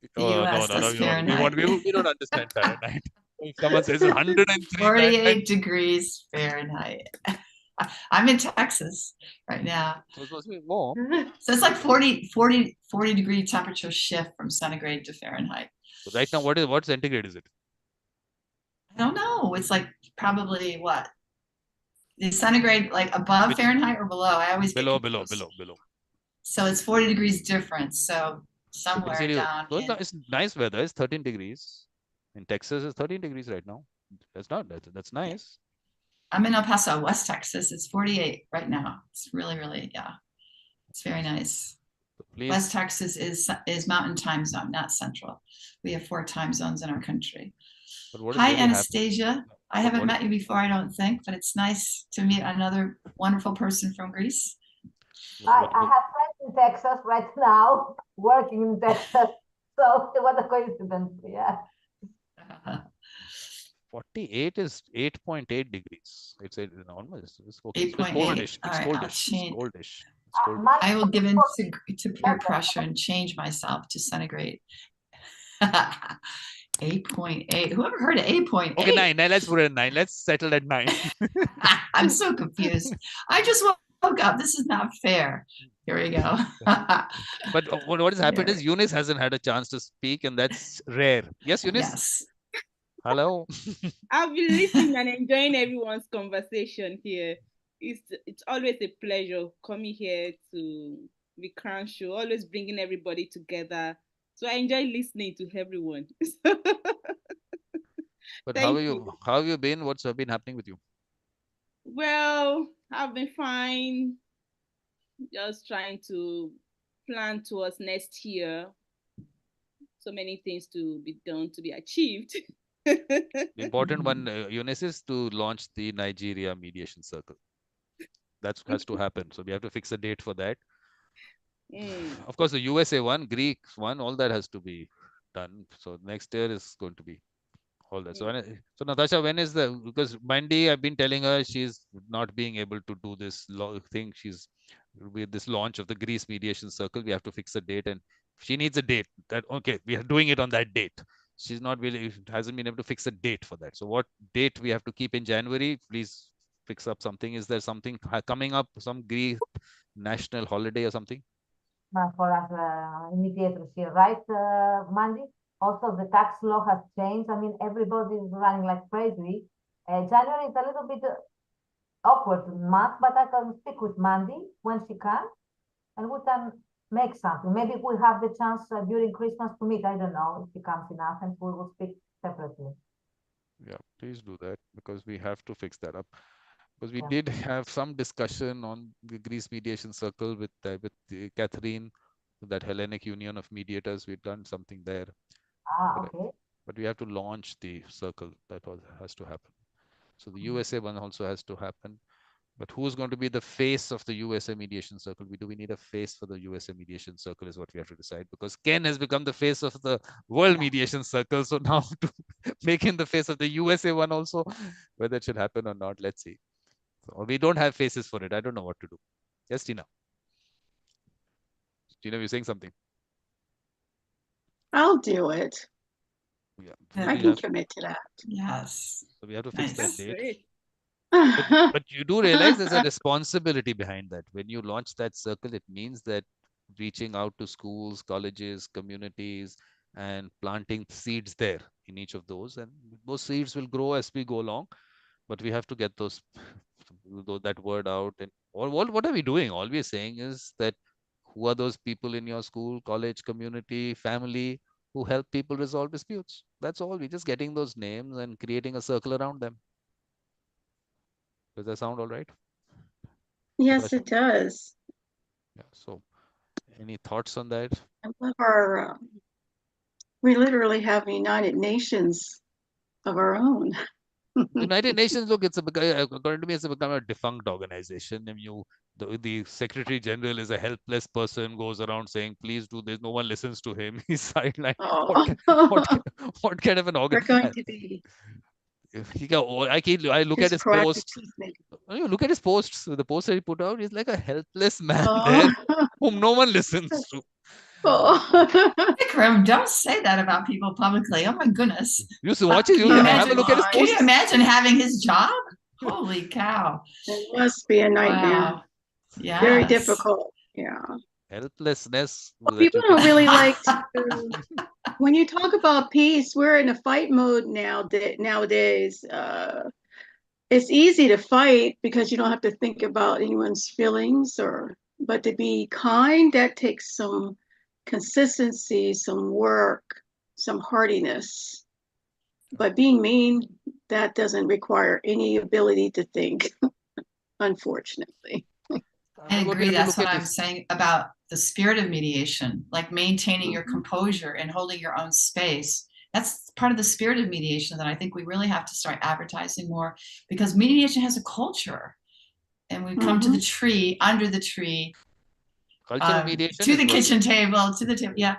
The Oh, US no, does we Fahrenheit. don't understand Fahrenheit. If someone says 103 48 degrees Fahrenheit. I'm in Texas right now. So it's supposed to be warm. So it's like 40 degree temperature shift from centigrade to Fahrenheit. So right now, what centigrade is it? I don't know. It's like probably what? The centigrade like above Fahrenheit or below? I always get below. So it's 40 degrees difference. So somewhere down. So it's nice weather. It's 13 degrees. In Texas, it's 13 degrees right now. That's nice. I'm in El Paso, West Texas. It's 48 right now. It's really, yeah. It's very nice. Please. West Texas is mountain time zone, not central. We have 4 time zones in our country. Hi, Anastasia. I haven't met you before, I don't think, but it's nice to meet another wonderful person from Greece. I have friends in Texas right now, working in Texas. So what a coincidence, yeah. 48 is 8.8 degrees. It's almost okay. It's 8.8. coldish. It's Right, coldish. It's coldish. I will give in to peer pressure and change myself to centigrade. 8.8. Whoever heard of 8.8? Okay, 9. Let's put it at 9. Let's settle at 9. I'm so confused. I just woke up. This is not fair. Here we go. But what has happened is Eunice hasn't had a chance to speak, and that's rare. Yes, Eunice? Yes. Hello. I've been listening and enjoying everyone's conversation here. It's always a pleasure coming here to Vikram show, always bringing everybody together. So I enjoy listening to everyone. But how have you been? What's been happening with you? Well, I've been fine. Just trying to plan towards next year. So many things to be done, to be achieved. The important one, Eunice, is to launch the Nigeria Mediation Circle. That has to happen. So we have to fix a date for that. Of course, the USA one, Greek one, all that has to be done. So next year is going to be all that. So Natasha, when is because Mandy, I've been telling her she's not being able to do this thing. She's with this launch of the Greece Mediation Circle. We have to fix a date, and she needs a date. That okay, we are doing it on that date. She's not really hasn't been able to fix a date for that. So what date we have to keep in January? Please fix up something. Is there something coming up? Some Greek national holiday or something? For us mediators here, right, Mandy? Also, the tax law has changed. I mean, everybody is running like crazy. January is a little bit awkward month, but I can speak with Mandy when she can, and we can make something. Maybe we have the chance during Christmas to meet. I don't know if she comes in Athens. We will speak separately. Yeah, please do that because we have to fix that up. Because we did have some discussion on the Greece Mediation Circle with Catherine, that Hellenic Union of Mediators. We've done something there. Okay. But we have to launch the circle. That has to happen. So the USA one also has to happen. But who's going to be the face of the USA Mediation Circle? Do we need a face for the USA Mediation Circle is what we have to decide, because Ken has become the face of the World Mediation Circle. So now to make him the face of the USA one also, whether it should happen or not, let's see. So we don't have faces for it. I don't know what to do. Yes, Tina. Tina, you're saying something. I'll do it. Yeah. I can commit to that. Yes. So we have to fix that date. Great. But you do realize there's a responsibility behind that. When you launch that circle, it means that reaching out to schools, colleges, communities, and planting seeds there in each of those. And those seeds will grow as we go along. But we have to get that word out. And what are we doing? All we're saying is that who are those people in your school, college, community, family who help people resolve disputes? That's all. We're just getting those names and creating a circle around them. Does that sound all right? Yes, it does. Yeah. So, any thoughts on that? I love our. We literally have a United Nations of our own. United Nations, look, according to me, it's become a defunct organization. And the Secretary General is a helpless person, goes around saying, "Please do this." No one listens to him. He's sidelined. What kind of an We're organization? going to be. I look at his posts. You look at his posts. The posts that he put out, he's like a helpless man there, whom no one listens to. Vikram, don't say that about people publicly. Oh my goodness. You should watch it. You have a look at his posts. Can you imagine having his job? Holy cow. It must be a nightmare. Wow. Yeah. Very difficult. Yeah. Helplessness. Well, people don't really like to, when you talk about peace, we're in a fight mode nowadays. It's easy to fight because you don't have to think about anyone's feelings, but to be kind, that takes some consistency, some work, some hardiness. But being mean, that doesn't require any ability to think, unfortunately. I agree. That's what I'm saying about the spirit of mediation, like maintaining your composure and holding your own space. That's part of the spirit of mediation that I think we really have to start advertising more, because mediation has a culture, and we come to the tree, under the tree, mediation to the kitchen table, to the table. Yeah,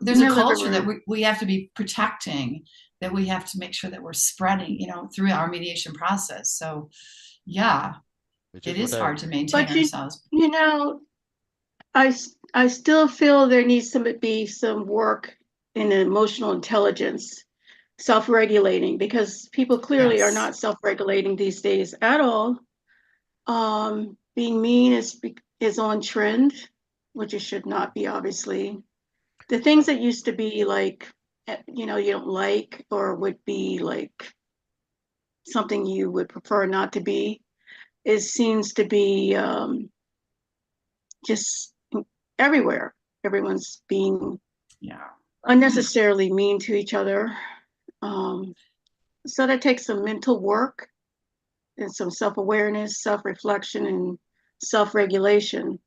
there's a culture that we have to be protecting, that we have to make sure that we're spreading, through our mediation process. So, yeah. It is hard to maintain ourselves. I still feel there needs to be some work in emotional intelligence, self-regulating, because people clearly are not self-regulating these days at all. Being mean is on trend, which it should not be, obviously. The things that used to be like, you don't like, or would be like something you would prefer not to be, it seems to be just everywhere. Everyone's being unnecessarily mean to each other. So that takes some mental work and some self-awareness, self-reflection, and self-regulation.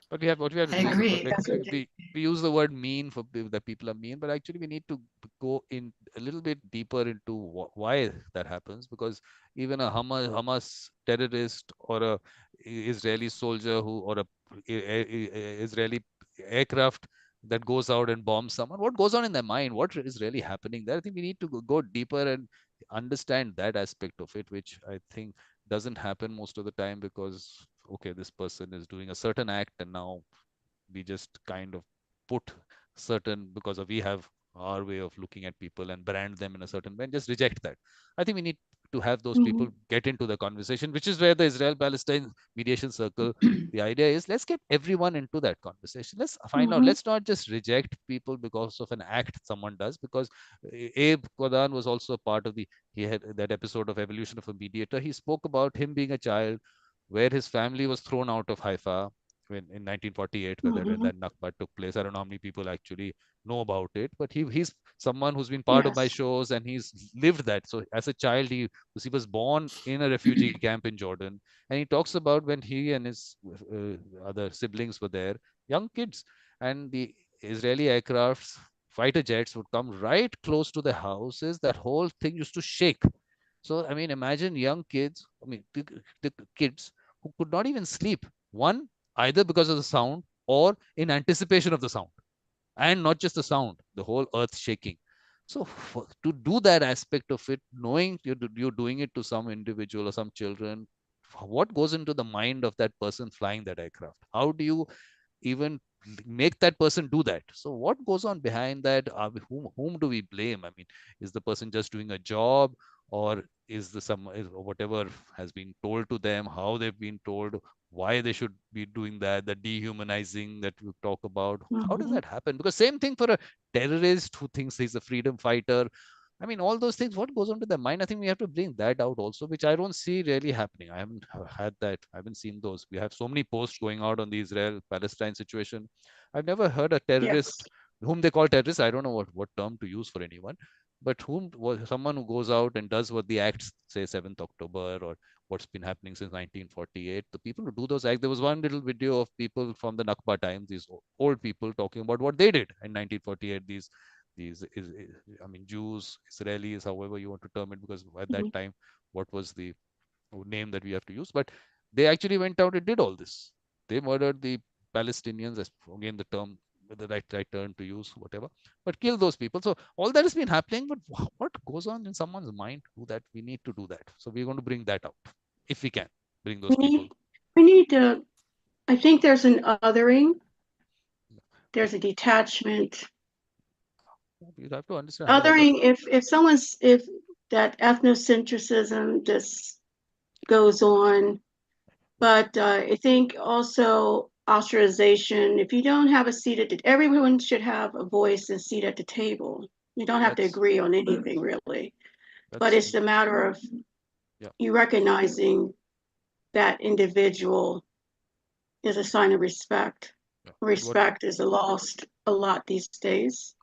But we have to I agree. We use the word mean for that people are mean, but actually we need to go in a little bit deeper into why that happens, because even a Hamas terrorist or a Israeli soldier or a Israeli aircraft that goes out and bombs someone, what goes on in their mind, what is really happening there? I think we need to go deeper and understand that aspect of it, which I think doesn't happen most of the time, because okay, this person is doing a certain act and now we just kind of put certain, because we have our way of looking at people and brand them in a certain way and just reject that. I think we need to have those people get into the conversation, which is where the Israel-Palestine Mediation Circle, the idea is, let's get everyone into that conversation. Let's find out, let's not just reject people because of an act someone does, because Abe Kodan was also a part of he had that episode of Evolution of a Mediator. He spoke about him being a child where his family was thrown out of Haifa in 1948, when that Nakba took place. I don't know how many people actually know about it, but he's someone who's been part of my shows, and he's lived that. So as a child, he was born in a refugee camp in Jordan, and he talks about when he and his other siblings were there, young kids, and the Israeli aircrafts, fighter jets would come right close to the houses. That whole thing used to shake. So, I mean, imagine young kids, the kids who could not even sleep. One, either because of the sound or in anticipation of the sound. And not just the sound, the whole earth shaking. So, to do that aspect of it, knowing you're doing it to some individual or some children, what goes into the mind of that person flying that aircraft? How do you even make that person do that? So what goes on behind that? Whom do we blame? I mean, is the person just doing a job, or is the some is whatever has been told to them, how they've been told, why they should be doing that, the dehumanizing that we talk about? How does that happen? Because same thing for a terrorist who thinks he's a freedom fighter. I mean, all those things, what goes on to their mind? I think we have to bring that out also, which I don't see really happening. I haven't had that. I haven't seen those. We have so many posts going out on the Israel-Palestine situation. I've never heard a terrorist, Yes. whom they call terrorists. I don't know what term to use for anyone, but whom was someone who goes out and does what the acts say 7th October or what's been happening since 1948. The people who do those acts, there was one little video of people from the Nakba times, these old people talking about what they did in 1948. I mean, Jews, Israelis, however you want to term it, because at that time, what was the name that we have to use? But they actually went out and did all this. They murdered the Palestinians, as again the term, the right term to use, whatever, but kill those people. So all that has been happening, but what goes on in someone's mind? Do that. We need to do that. So we're going to bring that out if we can. Bring those people. We need to. I think there's an othering. There's a detachment. You have to understand how Othering, if that ethnocentrism just goes on, but I think also ostracization. If you don't have a seat at everyone should have a voice and seat at the table. You don't have to agree on anything really, but it's a matter of you recognizing that individual is a sign of respect. Respect is lost a lot these days.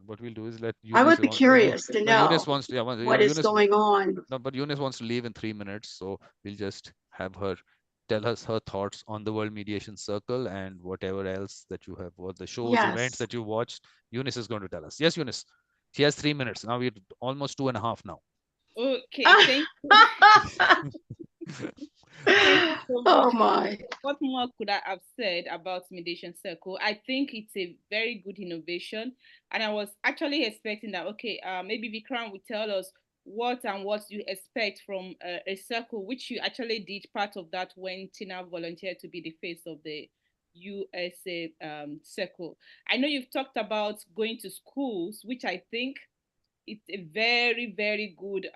What we'll do is let I would be curious to know Eunice wants to, what is going on. No, but Eunice wants to leave in 3 minutes, so we'll just have her tell us her thoughts on the World Mediation Circle and whatever else that you have, what the shows, events that you watched. Eunice is going to tell us. Yes, Eunice. She has 3 minutes. Now we're almost 2.5 now. Okay, thank you. Thank you so much. Oh my. What more could I have said about Mediation Circle? I think it's a very good innovation. And I was actually expecting that, okay, maybe Vikram would tell us what you expect from a circle, which you actually did part of that when Tina volunteered to be the face of the USA circle. I know you've talked about going to schools, which I think it's a very, very good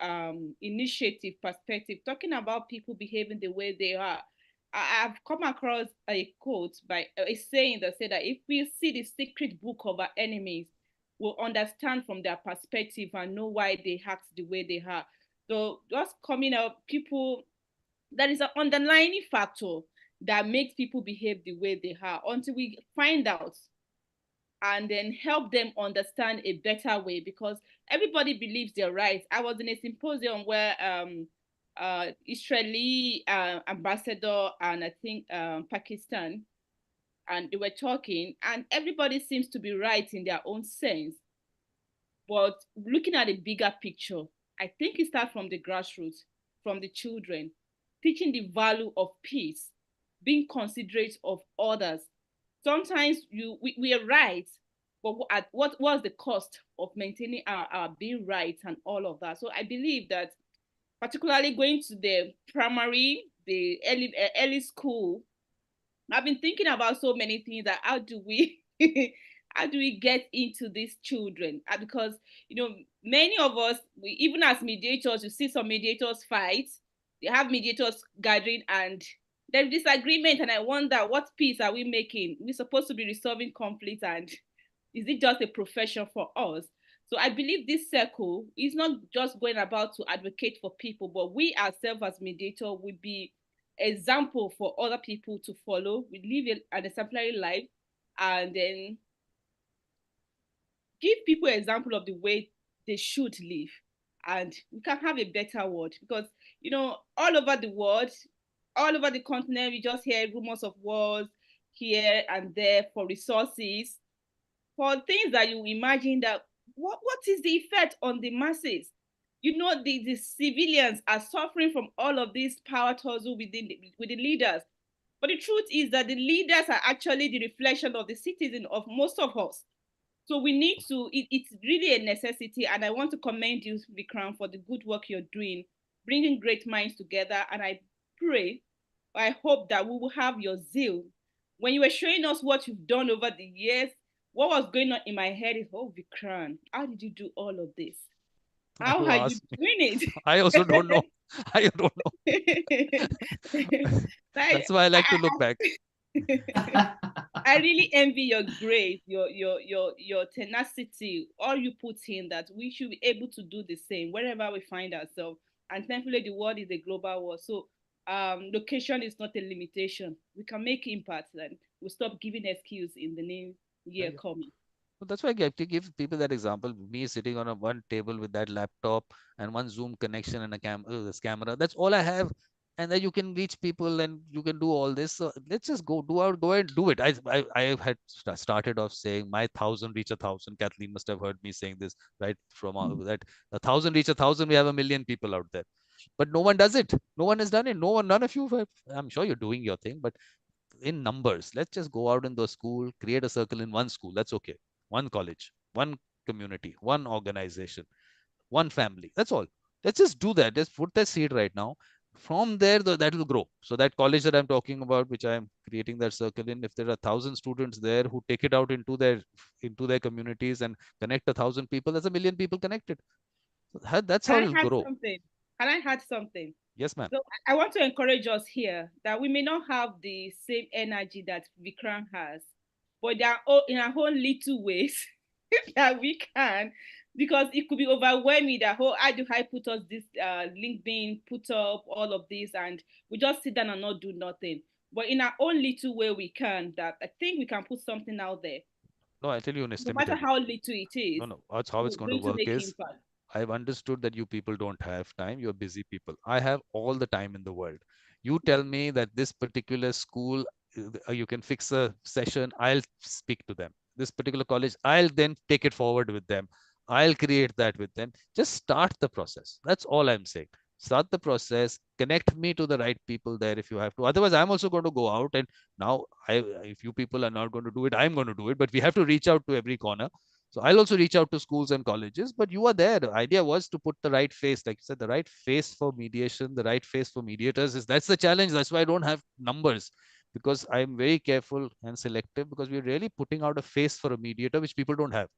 initiative perspective, talking about people behaving the way they are. I've come across a quote by a saying that said that if we see the secret book of our enemies, we'll understand from their perspective and know why they act the way they are. So just coming up, people, there is an underlying factor that makes people behave the way they are until we find out and then help them understand a better way, because everybody believes they're right. I was in a symposium where Israeli ambassador and I think Pakistan, and they were talking, and everybody seems to be right in their own sense. But looking at the bigger picture, I think it starts from the grassroots, from the children, teaching the value of peace, being considerate of others. Sometimes we are right, but what was the cost of maintaining our being right and all of that? So I believe that particularly going to the primary, the early school, I've been thinking about so many things that how do we how do we get into these children? Because many of us, even as mediators, you see some mediators fight. They have mediators gathering and there's disagreement, and I wonder what peace are we making? We're supposed to be resolving conflict, and is it just a profession for us? So I believe this circle is not just going about to advocate for people, but we ourselves as mediator will be example for other people to follow. We live an exemplary life and then give people an example of the way they should live, and we can have a better world. Because all over the world, all over the continent, we just hear rumors of wars here and there for resources, for things that you imagine that what is the effect on the masses? the civilians are suffering from all of this power tussle with the leaders. But the truth is that the leaders are actually the reflection of the citizen of most of us. So we need to, it's really a necessity. And I want to commend you, Vikram, for the good work you're doing, bringing great minds together. And I hope that we will have your zeal. When you were showing us what you've done over the years, what was going on in my head is, oh, Vikram, how did you do all of this? How You are you asked me. doing it? I also don't know. I don't know. That's why I like to look back. I really envy your grace, your tenacity, all you put in, that we should be able to do the same wherever we find ourselves. And thankfully, the world is a global world. So location is not a limitation. We can make impact, and we'll stop giving excuse in the new year coming. So that's why I have to give people that example. Me sitting on one table with that laptop and one Zoom connection and this camera. That's all I have. And then you can reach people and you can do all this. So let's just go and do it. I had started off saying my 1,000 reach 1,000. Kathleen must have heard me saying this right from that 1,000 reach 1,000. We have 1,000,000 people out there, but no one does it. No one has done it. No one, none of you. I'm sure you're doing your thing, but in numbers, let's just go out in the school, create a circle in one school. That's okay. One college, one community, one organization, one family. That's all. Let's just do that. Just put that seed right now. From there, that will grow. So that college that I'm talking about, which I'm creating that circle in, if there are 1,000 students there who take it out into their communities and connect 1,000 people, that's 1,000,000 people connected. That's how it'll grow. Can I add something? Yes, ma'am. So I want to encourage us here that we may not have the same energy that Vikram has, but there are in our own little ways that we can, because it could be overwhelming that how do I put us this link being put up, all of this, and we just sit down and not do nothing. But in our own little way, we can. That I think we can put something out there. No, I tell you No matter how little it is. No, that's how it's going to work is impact. I've understood that you people don't have time. You're busy people. I have all the time in the world. You tell me that this particular school, you can fix a session. I'll speak to them. This particular college, I'll then take it forward with them. I'll create that with them. Just start the process. That's all I'm saying. Start the process. Connect me to the right people there if you have to. Otherwise, I'm also going to go out and now if you people are not going to do it, I'm going to do it. But we have to reach out to every corner. So I'll also reach out to schools and colleges, but you are there. The idea was to put the right face, like you said, the right face for mediation, the right face for mediators. That's the challenge. That's why I don't have numbers, because I'm very careful and selective, because we're really putting out a face for a mediator, which people don't have.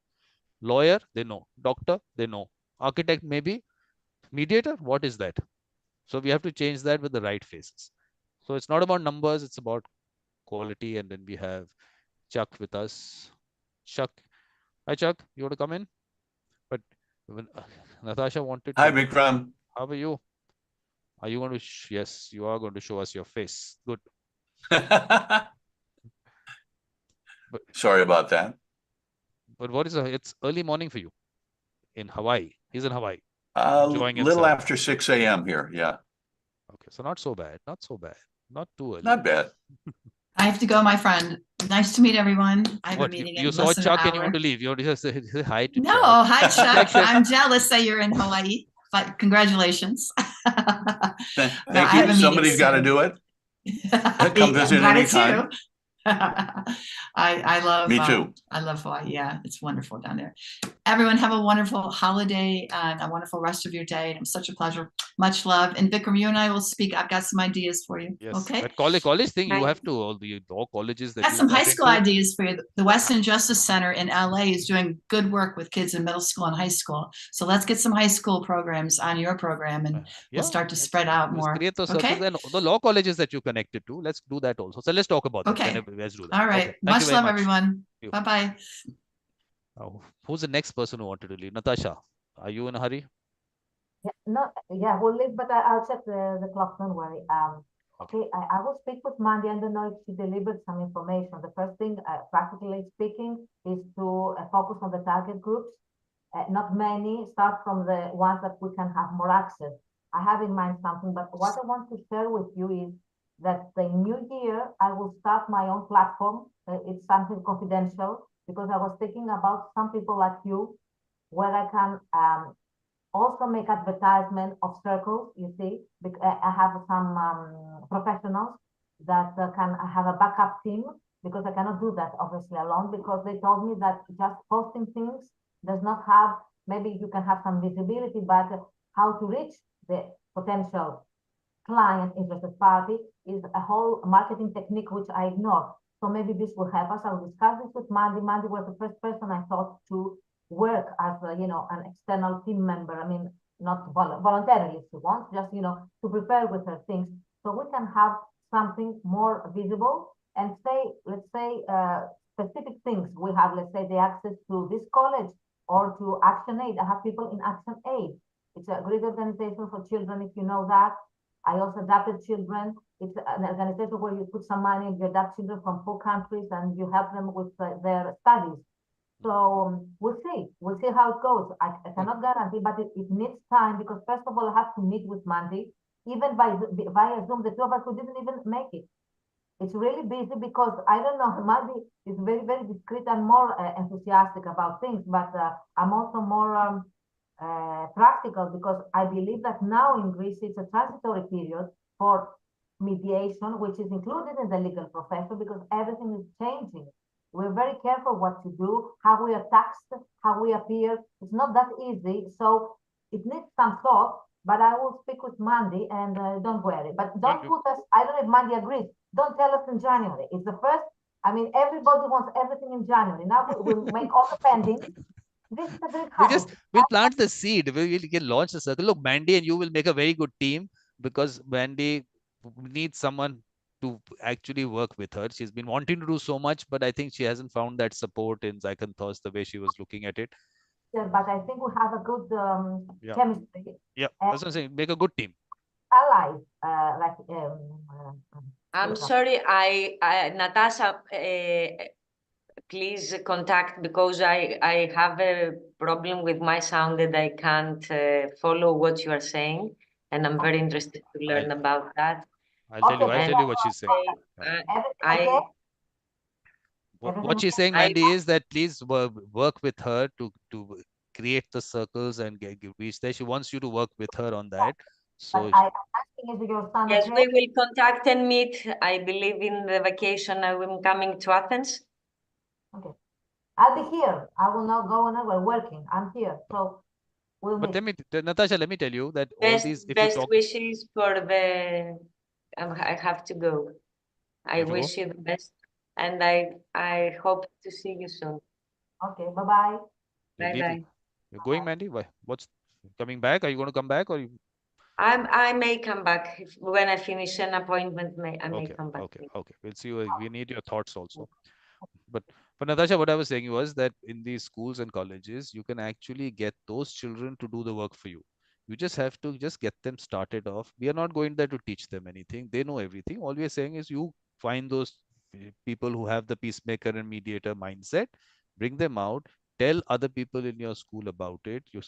Lawyer, they know. Doctor, they know. Architect, maybe. Mediator, what is that? So we have to change that with the right faces. So it's not about numbers, it's about quality. And then we have Chuck with us. Chuck. Hi, Chuck. You want to come in? But when Natasha wanted to. Hi, Vikram. How are you? Are you going to? Yes, you are going to show us your face. Good. Sorry about that. But what is it's early morning for you in Hawaii? He's in Hawaii. A little after 6 a.m. here. Yeah. Okay, so not so bad. Not so bad. Not too early. Not bad. I have to go, my friend. Nice to meet everyone. I have a meeting in you saw less than Chuck an and you hour. want to leave. You want to just say hi to No, Chuck. hi, Chuck. I'm jealous that you're in Hawaii, but congratulations. Thank you. Somebody's got to do it. Come visit anytime. I love. Me too. I love Hawaii. Yeah, it's wonderful down there. Everyone have a wonderful holiday and a wonderful rest of your day. It was such a pleasure. Much love. And Vikram, you and I will speak. I've got some ideas for you. Yes. Okay. That college thing, you have to all the law colleges that I have some high school ideas for you. The Western Justice Center in LA is doing good work with kids in middle school and high school. So let's get some high school programs on your program, and we'll start to spread out more. Create those okay. circles and the law colleges that you connected to. Let's do that also. So let's talk about that. Okay. Let's do that. All right. Okay. Much love, everyone. Bye-bye. Who's the next person who wanted to leave? Natasha, are you in a hurry? Yeah, we'll leave, but I'll check the clock. Don't worry. Okay, I will speak with Mandy. I don't know if she delivered some information. The first thing, practically speaking, is to focus on the target groups. Not many. Start from the ones that we can have more access. I have in mind something, but what I want to share with you is that the new year, I will start my own platform. It's something confidential, because I was thinking about some people like you, where I can also make advertisement of circles, you see. I have some professionals that can have a backup team, because I cannot do that obviously alone, because they told me that just posting things does not have, maybe you can have some visibility, but how to reach the potential client interested party is a whole marketing technique which I ignore. So maybe this will help us. I'll discuss this with Mandy. Mandy was the first person I thought to work as a, an external team member. I mean, not voluntarily if she wants, just to prepare with her things, so we can have something more visible and say, let's say, specific things. We have, let's say, the access to this college or to Action Aid. I have people in Action Aid. It's a great organization for children, if you know that. I also adopted children. It's an organization where you put some money and you adopt children from poor countries and you help them with their studies. So we'll see how it goes. I cannot guarantee, but it needs time, because first of all, I have to meet with Mandy, even via Zoom, the two of us who didn't even make it. It's really busy because I don't know, Mandy is very, very discreet and more enthusiastic about things, but I'm also more practical, because I believe that now in Greece it's a transitory period for mediation, which is included in the legal profession, because everything is changing. We're very careful what to do, how we are taxed, how we appear. It's not that easy, so it needs some thought. But I will speak with Mandy, and don't worry. But don't put us. I don't know if Mandy agrees. Don't tell us in January. It's the first. I mean, everybody wants everything in January. Now we'll make all the pending. This is a great habit. We'll plant the seed. We can launch the circle. Look, Mandy and you will make a very good team, because Mandy needs someone to actually work with her. She's been wanting to do so much, but I think she hasn't found that support in Zakynthos the way she was looking at it. Yeah, but I think we have a good chemistry. Yeah, that's what I'm saying. Make a good team. Allies, I'm sorry, Natasha, please contact, because I have a problem with my sound and I can't follow what you are saying, and I'm very interested to learn about that. I'll tell you what she's saying. What she's saying, Mandy, is that please work with her to create the circles and reach there. She wants you to work with her on that. So yes, we will contact and meet. I believe in the vacation I'm coming to Athens. Okay, I'll be here. I will not go anywhere working. I'm here, so we'll meet. But Natasha, let me tell you that best, all these. Best wishes for the. I have to go. I wish you the best, and I hope to see you soon. Okay, bye bye. Bye bye. You're going, Mandy? Why? What's coming back? Are you going to come back, or you? I may come back when I finish an appointment. I may come back. Okay. We'll see. We need your thoughts also. But Natasha, what I was saying was that in these schools and colleges, you can actually get those children to do the work for you. You just have to get them started off. We are not going there to teach them anything. They know everything. All we are saying is you find those people who have the peacemaker and mediator mindset, bring them out, tell other people in your school about it. You're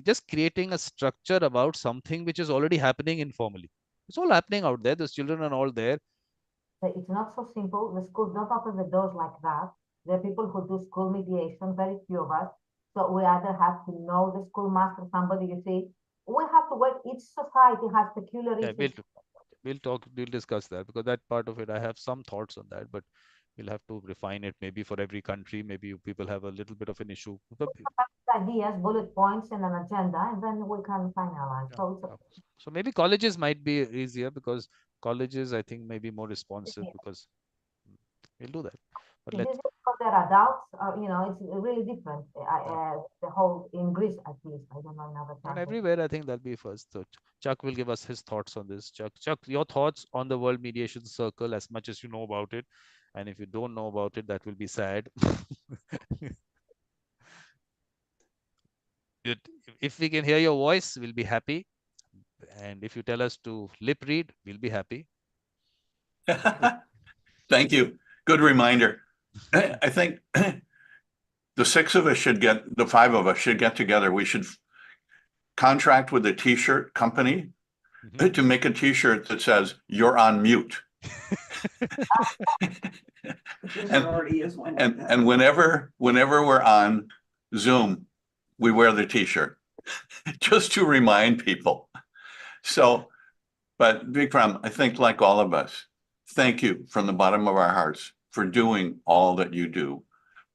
just creating a structure about something which is already happening informally. It's all happening out there. Those children are all there. It's not so simple. The schools don't open the doors like that. There are people who do school mediation, very few of us. So we either have to know the schoolmaster, somebody, you see. We have to work. Each society has peculiar issues. We'll discuss that, because that part of it, I have some thoughts on that, but we'll have to refine it maybe for every country. Maybe people have a little bit of an issue. Ideas, bullet points, and an agenda, and then we can finalize. So maybe colleges might be easier, because colleges, I think, may be more responsive, because we'll do that. But because they're adults, it's really different. The whole in Greece, at least, I don't know in other countries. And everywhere, I think that'll be first. So Chuck will give us his thoughts on this. Chuck, your thoughts on the World Mediation Circle, as much as you know about it, and if you don't know about it, that will be sad. If we can hear your voice, we'll be happy. And if you tell us to lip read, we'll be happy. Thank you. Good reminder. I think the 5 of us should get together. We should contract with a t-shirt company to make a t-shirt that says "You're on mute." and whenever we're on Zoom, we wear the t-shirt. just to remind people. So, but Vikram, I think like all of us, thank you from the bottom of our hearts for doing all that you do.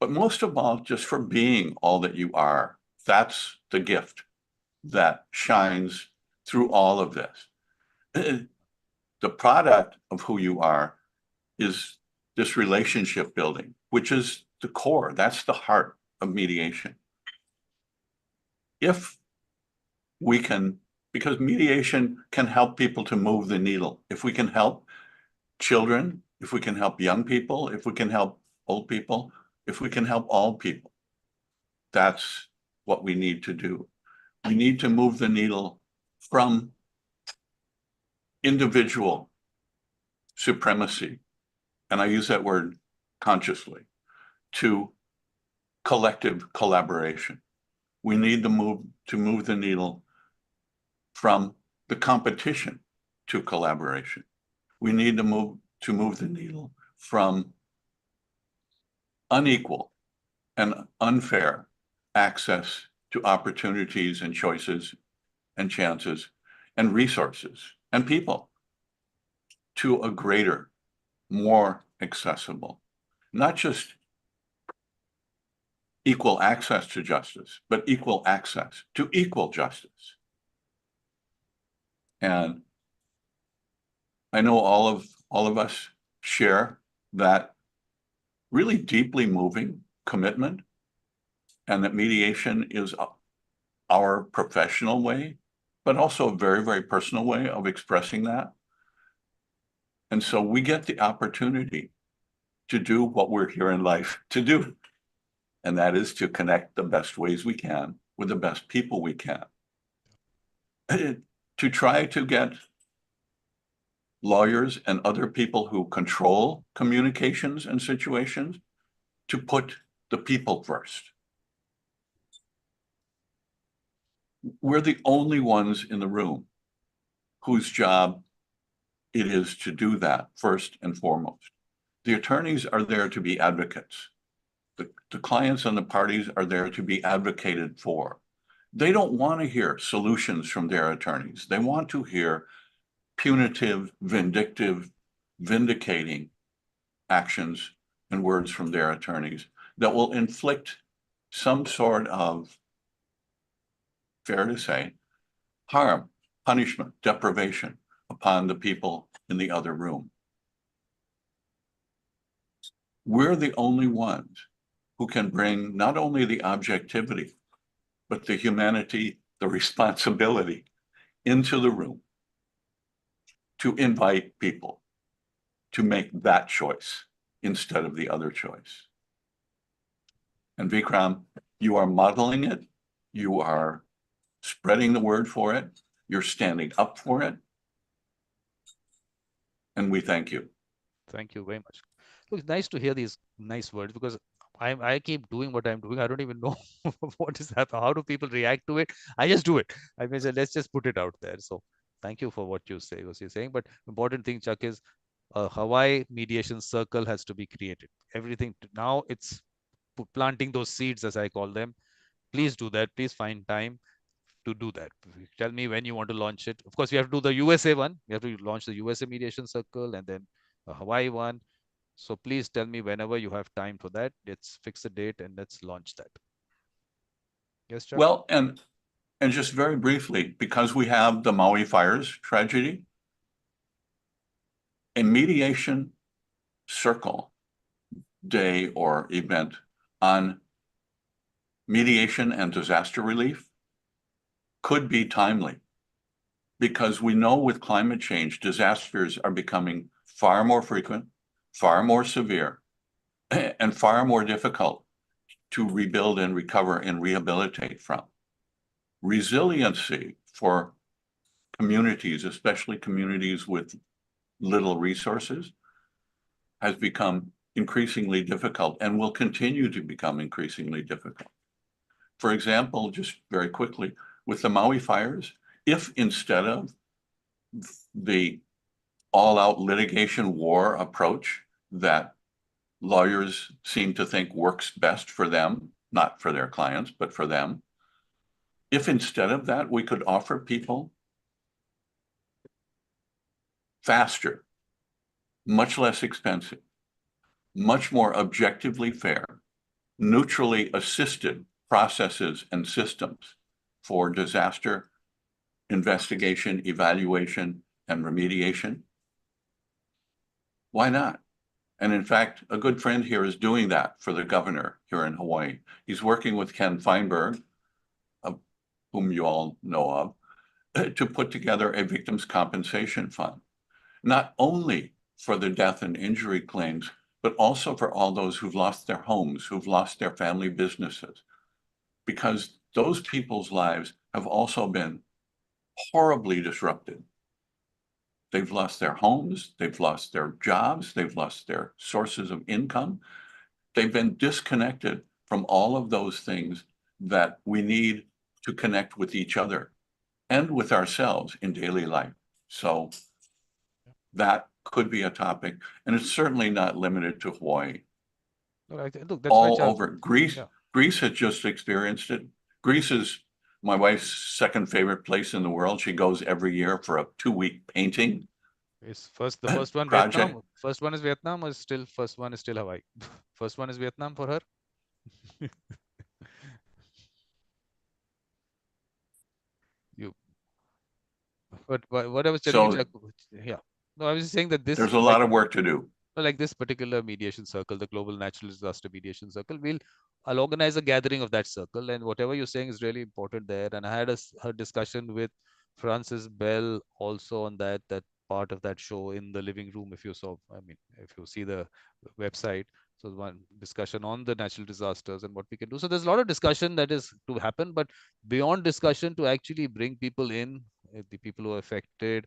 But most of all, just for being all that you are. That's the gift that shines through all of this. The product of who you are is this relationship building, which is the core. That's the heart of mediation. If we can, because mediation can help people to move the needle. If we can help children, if we can help young people, if we can help old people, if we can help all people, that's what we need to do. We need to move the needle from individual supremacy, and I use that word consciously, to collective collaboration. We need to move the needle from the competition to collaboration. We need to move the needle from unequal and unfair access to opportunities and choices and chances and resources and people to a greater, more accessible, not just equal access to justice, but equal access to equal justice. And I know all of us share that really deeply moving commitment, and that mediation is our professional way, but also a very, very personal way of expressing that. And so we get the opportunity to do what we're here in life to do, and that is to connect the best ways we can with the best people we can, to try to get lawyers and other people who control communications and situations to put the people first. We're the only ones in the room whose job it is to do that first and foremost. The attorneys are there to be advocates. The clients and the parties are there to be advocated for. They don't want to hear solutions from their attorneys. They want to hear punitive, vindictive, vindicating actions and words from their attorneys that will inflict some sort of, fair to say, harm, punishment, deprivation upon the people in the other room. We're the only ones who can bring not only the objectivity, but the humanity, the responsibility into the room to invite people to make that choice instead of the other choice. And Vikram, you are modeling it. You are spreading the word for it. You're standing up for it. And we thank you. Thank you very much. Look, it's nice to hear these nice words, because I keep doing what I'm doing. I don't even know what is happening. How do people react to it? I just do it. I mean, let's just put it out there. So thank you for what you say, was you're saying. But important thing, Chuck, is a Hawaii Mediation Circle has to be created. Everything now, it's planting those seeds, as I call them. Please do that. Please find time to do that. Tell me when you want to launch it. Of course, we have to do the USA one. We have to launch the USA Mediation Circle and then a Hawaii one. So please tell me whenever you have time for that. Let's fix a date and let's launch that. Yes, Chuck? Well, and just very briefly, because we have the Maui fires tragedy, a mediation circle day or event on mediation and disaster relief could be timely, because we know with climate change, disasters are becoming far more frequent, far more severe, and far more difficult to rebuild and recover and rehabilitate from. Resiliency for communities, especially communities with little resources, has become increasingly difficult and will continue to become increasingly difficult. For example, just very quickly, with the Maui fires, if instead of the all-out litigation war approach that lawyers seem to think works best for them, not for their clients, but for them, If instead of that, we could offer people faster, much less expensive, much more objectively fair, neutrally assisted processes and systems for disaster investigation, evaluation, and remediation, why not? And in fact, a good friend here is doing that for the governor here in Hawaii. He's working with Ken Feinberg, whom you all know of, to put together a victims' compensation fund, not only for the death and injury claims, but also for all those who've lost their homes, who've lost their family businesses, because those people's lives have also been horribly disrupted. They've lost their homes, they've lost their jobs, they've lost their sources of income. They've been disconnected from all of those things that we need to connect with each other and with ourselves in daily life. So that could be a topic, and it's certainly not limited to Hawaii. Look, that's all over. Greece, yeah. Greece has just experienced it. Greece is my wife's second favorite place in the world. She goes every year for a 2-week painting. It's the first one project. Vietnam. First one is Vietnam, or first one is still Hawaii. First one is Vietnam for her. But what I was telling you, yeah. No, I was just saying that there's a lot of work to do. Like this particular mediation circle, the Global Natural Disaster Mediation Circle, I'll organize a gathering of that circle, and whatever you're saying is really important there. And I had a discussion with Francis Bell also on that part of that show in the living room. If you saw, I mean, if you see the website, so one discussion on the natural disasters and what we can do. So there's a lot of discussion that is to happen, but beyond discussion, to actually bring people in, the people who are affected,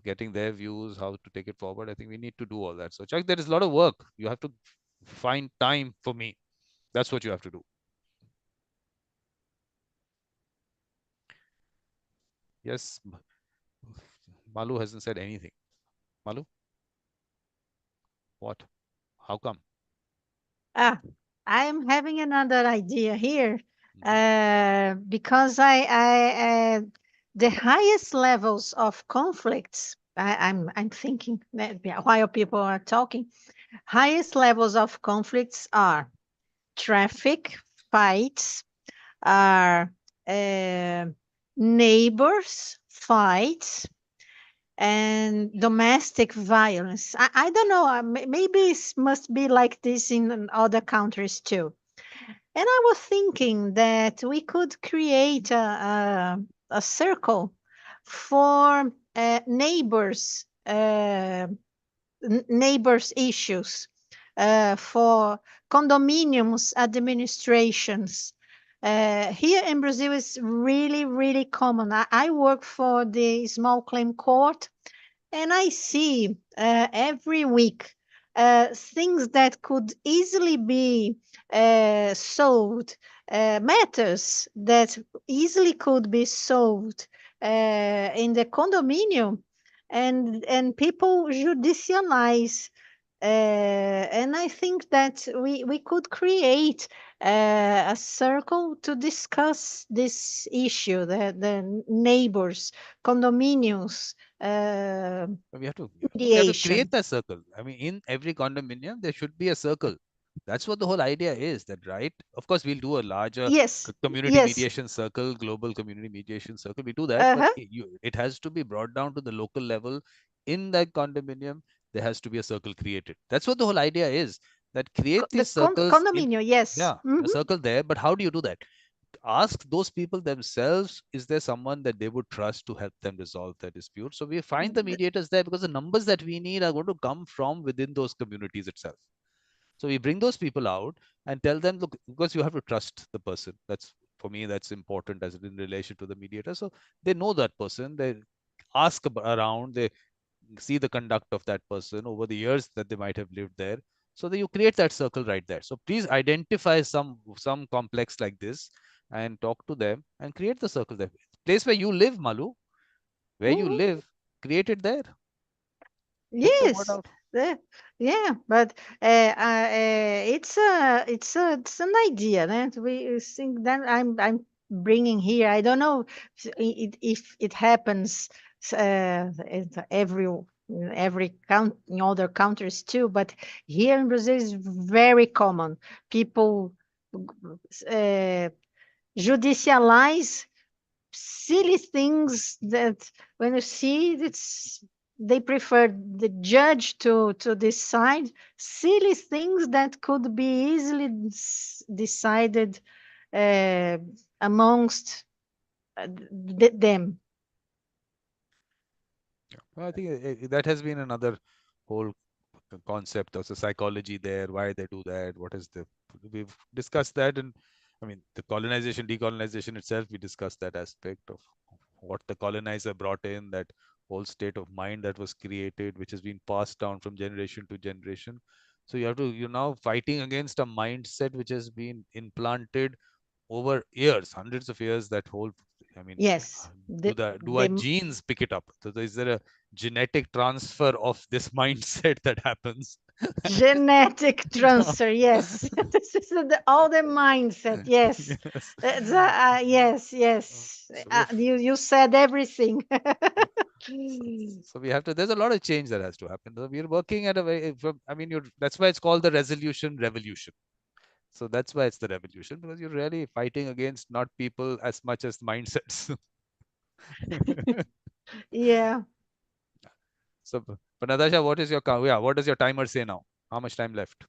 getting their views, how to take it forward. I think we need to do all that. So Chuck, there is a lot of work. You have to find time for me. That's what you have to do. Yes. Malu hasn't said anything. Malu? What? How come? I am having another idea here. Because the highest levels of conflicts, I'm thinking that while people are talking, highest levels of conflicts are traffic fights, are neighbors fights, and domestic violence. I don't know, maybe it must be like this in other countries too. And I was thinking that we could create a circle for neighbors issues, for condominiums administrations. Here in Brazil is really, really common. I work for the small claim court, and I see every week things that could easily be solved, matters that easily could be solved in the condominium, and people judicialize. And I think that we could create a circle to discuss this issue, the neighbors, condominiums, we have to mediation. create that circle. I mean, in every condominium, there should be a circle. That's what the whole idea is, that, right? Of course, we'll do a larger community mediation circle, global community mediation circle. We do that, but it has to be brought down to the local level. In that condominium, there has to be a circle created. That's what the whole idea is, that create these circles. Condominium, yes. Yeah, a circle there. But how do you do that? Ask those people themselves, is there someone that they would trust to help them resolve their dispute? So we find the mediators there, because the numbers that we need are going to come from within those communities itself. So we bring those people out and tell them, look, because you have to trust the person. That's, for me, that's important as in relation to the mediator. So they know that person, they ask around, they see the conduct of that person over the years that they might have lived there. So that you create that circle right there. So please identify some complex like this and talk to them and create the circle there. Place where you live, Malu, where you live, create it there. Yes. Yeah, but it's an idea. And we think that I'm bringing here. I don't know if it happens in every in other countries too, but here in Brazil is very common. People judicialize silly things that when you see they prefer the judge to decide silly things that could be easily decided amongst them. Well, I think that has been another whole concept of the psychology there, why they do that, what is the, we've discussed that. And I mean, the colonization, decolonization itself, we discussed that aspect of what the colonizer brought in, that whole state of mind that was created, which has been passed down from generation to generation. So you're now fighting against a mindset which has been implanted over years, hundreds of years, that whole, I mean, Yes, do our genes pick it up? So is there a genetic transfer of this mindset that happens? Genetic transfer, yes. This is all the mindset, yes. Yes. Yes. So You said everything. so we have to, there's a lot of change that has to happen. So we're working at a very, I mean, that's why it's called the resolution revolution. So that's why it's the revolution, because you're really fighting against not people as much as mindsets. Yeah. So, but Natasha, what is your what does your timer say now? How much time left?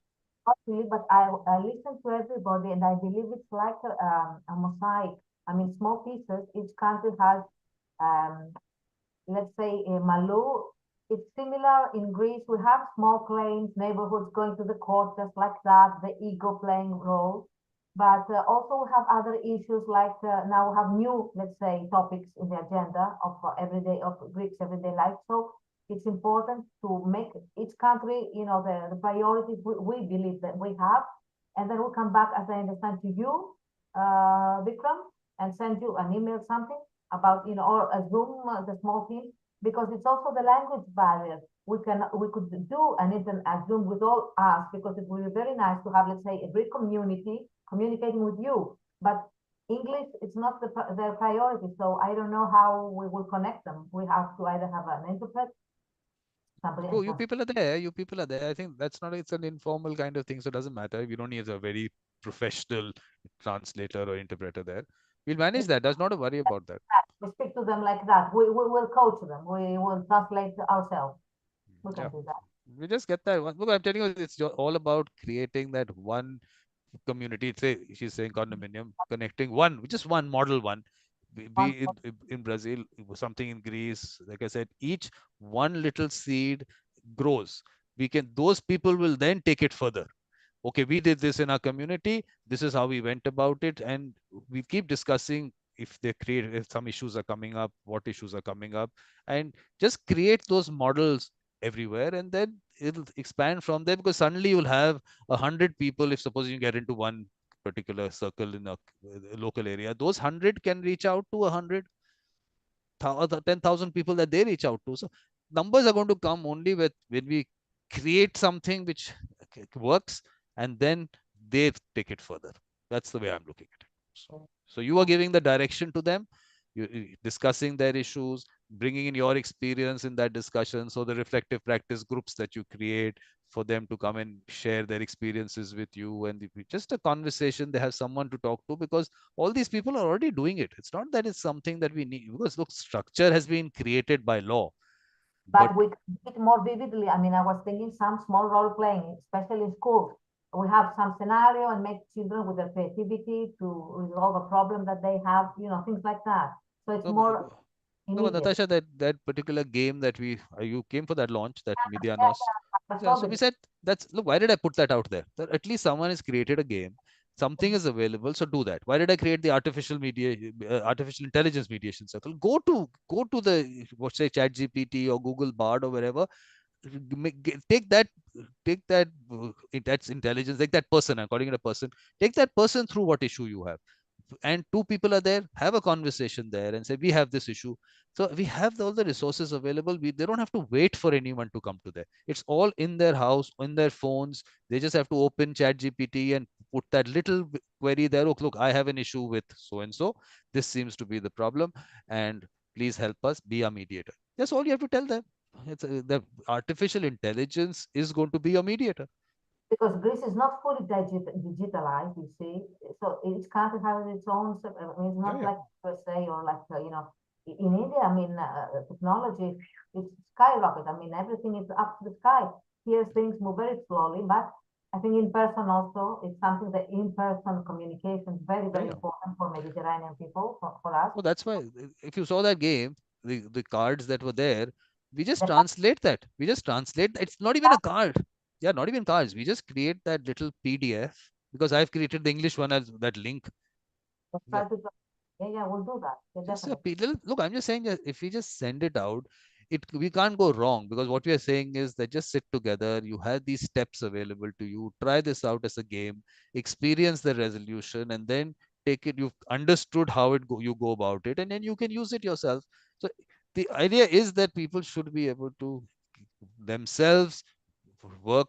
Actually, but I listen to everybody, and I believe it's like a mosaic. I mean, small pieces. Each country has, let's say, Malu. It's similar in Greece. We have small claims, neighborhoods going to the court just like that, the ego playing role. But also we have other issues like now we have new, let's say, topics in the agenda of everyday of Greeks' everyday life. So it's important to make each country, the priorities we believe that we have, and then we'll come back, as I understand, to you, Vikram, and send you an email, something about, or a Zoom, the small team, because it's also the language barrier. We could do a Zoom with all us, because it would be very nice to have, let's say, a Greek community communicating with you, but English is not their priority. So I don't know how we will connect them. We have to either have an interpret. Oh, you people are there. You people are there. I think that's not, it's an informal kind of thing. So it doesn't matter. We don't need a very professional translator or interpreter there. We'll manage that. There's not a worry about that. We speak to them like that. We will coach them. We will translate ourselves. We can do that. We just get that one. Look, I'm telling you, it's all about creating that one community. She's saying condominium, connecting just one model one. Be in Brazil, something in Greece. Like I said, each one little seed grows. Those people will then take it further. Okay, we did this in our community. This is how we went about it, and we keep discussing if some issues are coming up, what issues are coming up, and just create those models everywhere, and then it'll expand from there, because suddenly you'll have 100 people. If suppose you get into one particular circle in a local area, those 100 can reach out to 10,000 people that they reach out to. So numbers are going to come only when we create something which works, and then they take it further. That's the way I'm looking at it. So you are giving the direction to them, you discussing their issues, bringing in your experience in that discussion. So the reflective practice groups that you create for them to come and share their experiences with you, and just a conversation, they have someone to talk to, because all these people are already doing it. It's not that it's something that we need, because look, structure has been created by law. But we can do it more vividly. I mean, I was thinking some small role playing, especially in schools. We have some scenario and make children with their creativity to resolve a problem that they have, things like that. So it's more. No, Natasha, that particular game that you came for that launch, that Medianos. So we said, look, why did I put that out there? That at least someone has created a game, something is available, so do that. Why did I create the artificial intelligence mediation circle? Go to the, say, ChatGPT or Google Bard or wherever. Take that that's intelligence, take that person, I'm calling it a person, take that person through what issue you have, and two people are there, have a conversation there and say, we have this issue. So we have all the resources available. They don't have to wait for anyone to come to there. It's all in their house, in their phones. They just have to open ChatGPT and put that little query there. Oh, look, I have an issue with so and so. This seems to be the problem, and please help us. Be a mediator. That's all you have to tell them. The artificial intelligence is going to be your mediator. Because Greece is not fully digitalized, you see. So each country has its own. I mean, it's not like USA or like in India. I mean, technology it's skyrocket. I mean, everything is up to the sky. Here things move very slowly, but I think in person also it's something that in-person communication is very important for Mediterranean people for us. Well, that's why if you saw that game, the cards that were there, we just translate that. We just translate. It's not even a card. Yeah, not even cards. We just create that little PDF because I've created the English one as that link. Yeah, we'll do that. Look, I'm just saying that if we just send it out, we can't go wrong, because what we are saying is that just sit together. You have these steps available to you. Try this out as a game, experience the resolution, and then take it. You've understood how you go about it, and then you can use it yourself. So the idea is that people should be able to themselves work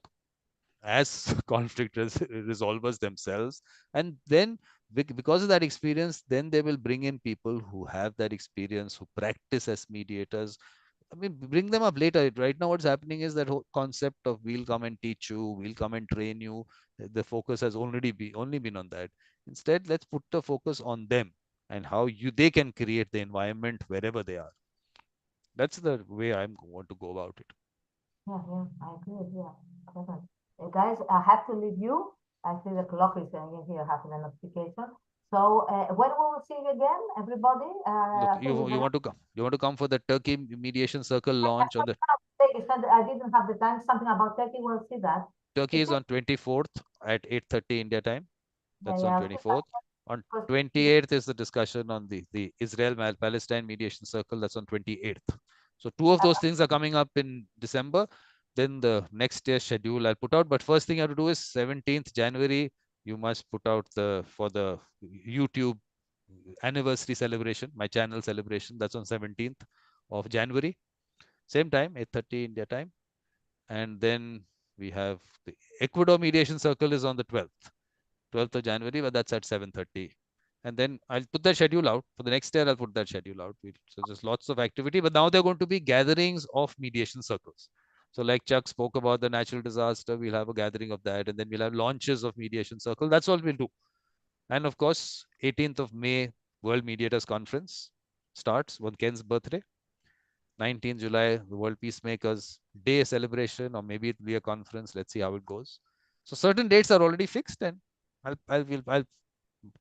as conflict resolvers themselves, and then because of that experience, then they will bring in people who have that experience, who practice as mediators. I mean, bring them up later. Right now what's happening is that whole concept of we'll come and teach you, we'll come and train you, the focus has only been on that. Instead, let's put the focus on them and how they can create the environment wherever they are. That's the way I want to go about it. Yeah, I agree. Yeah, guys, I have to leave you. I see the clock is in here having a notification. So when we will see you again, everybody? Look, you want to come? You want to come for the Turkey Mediation Circle launch on the? I didn't have the time. Something about Turkey. We'll see that. Turkey is on 24th at 8:30 India time. That's on 24th. On 28th is the discussion on the Israel-Palestine Mediation Circle. That's on 28th. So two of those things are coming up in December. Then the next year schedule I'll put out. But first thing you have to do is 17th January. You must put out for the YouTube anniversary celebration, my channel celebration. That's on 17th of January. Same time, 8:30 India time. And then we have the Ecuador Mediation Circle is on the 12th of January, but that's at 7:30. And then I'll put that schedule out for the next year. I'll put that schedule out. So there's lots of activity, but now they're going to be gatherings of mediation circles. So like Chuck spoke about the natural disaster, we'll have a gathering of that, and then we'll have launches of mediation circle. That's all we'll do. And of course, 18th of May, World Mediators Conference starts on Ken's birthday. 19th July, the World Peacemakers Day celebration, or maybe it'll be a conference. Let's see how it goes. So certain dates are already fixed, and I'll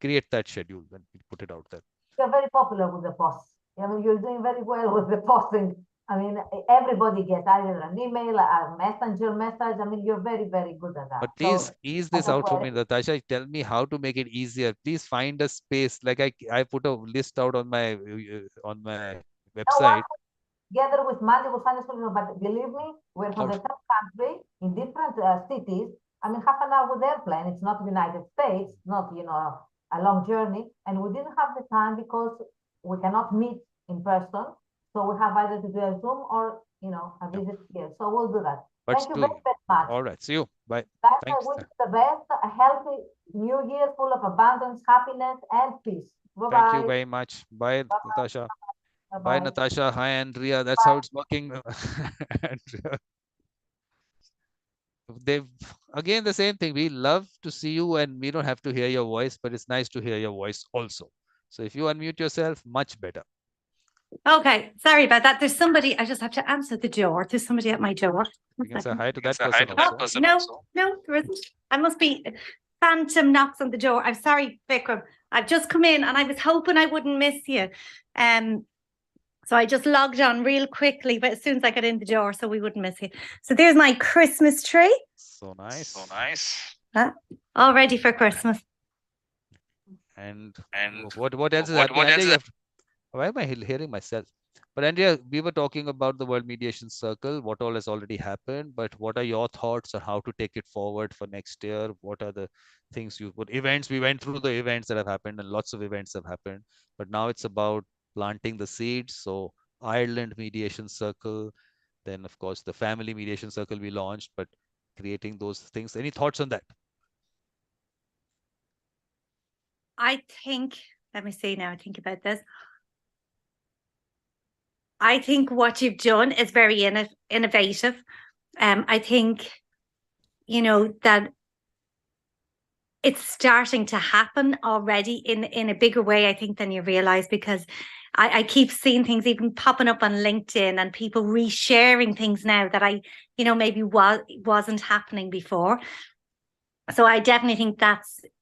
create that schedule and put it out there. You're very popular with the posts. I mean, you're doing very well with the posting. I mean, everybody gets either an email, a messenger message. I mean, you're very, very good at that. But please ease this out for me, Natasha. Tell me how to make it easier. Please find a space. Like I put a list out on my website. Together with Mandy, we'll find a solution. But believe me, we're from the same country in different cities. I mean, half an hour with airplane. It's not the United States, not a long journey, and we didn't have the time because we cannot meet in person. So we have either to do a Zoom or a visit here. So we'll do that. But thank you very, very much. All right, see you. Bye. Guys, I wish you the best, a healthy new year full of abundance, happiness, and peace. Bye-bye. Thank you very much. Bye, Natasha. Bye, Natasha. Hi, Andrea. That's how it's working. Andrea. They've again the same thing. We love to see you, and we don't have to hear your voice, but it's nice to hear your voice also. So if you unmute yourself, much better. Okay, sorry about that. There's somebody. I just have to answer the door. There's somebody at my door. You can say hi to that person also. No, there isn't. I must be phantom knocks on the door. I'm sorry, Vikram. I've just come in and I was hoping I wouldn't miss you. So I just logged on real quickly, but as soon as I got in the door, so we wouldn't miss you. So there's my Christmas tree. So nice. So nice. All ready for Christmas. And what else is happening? Why am I hearing myself? But Andrea, we were talking about the World Mediation Circle, what all has already happened, but what are your thoughts on how to take it forward for next year? What are the things you put events? We went through the events that have happened, and lots of events have happened, but now it's about planting the seeds. So Ireland Mediation Circle, then of course the Family Mediation Circle we launched, but creating those things. Any thoughts on that? I think, let me see now, I think about this. I think what you've done is very innovative. I think, you know, that it's starting to happen already in a bigger way, I think, than you realize, because I keep seeing things even popping up on LinkedIn and people resharing things now that maybe wasn't happening before. So I definitely think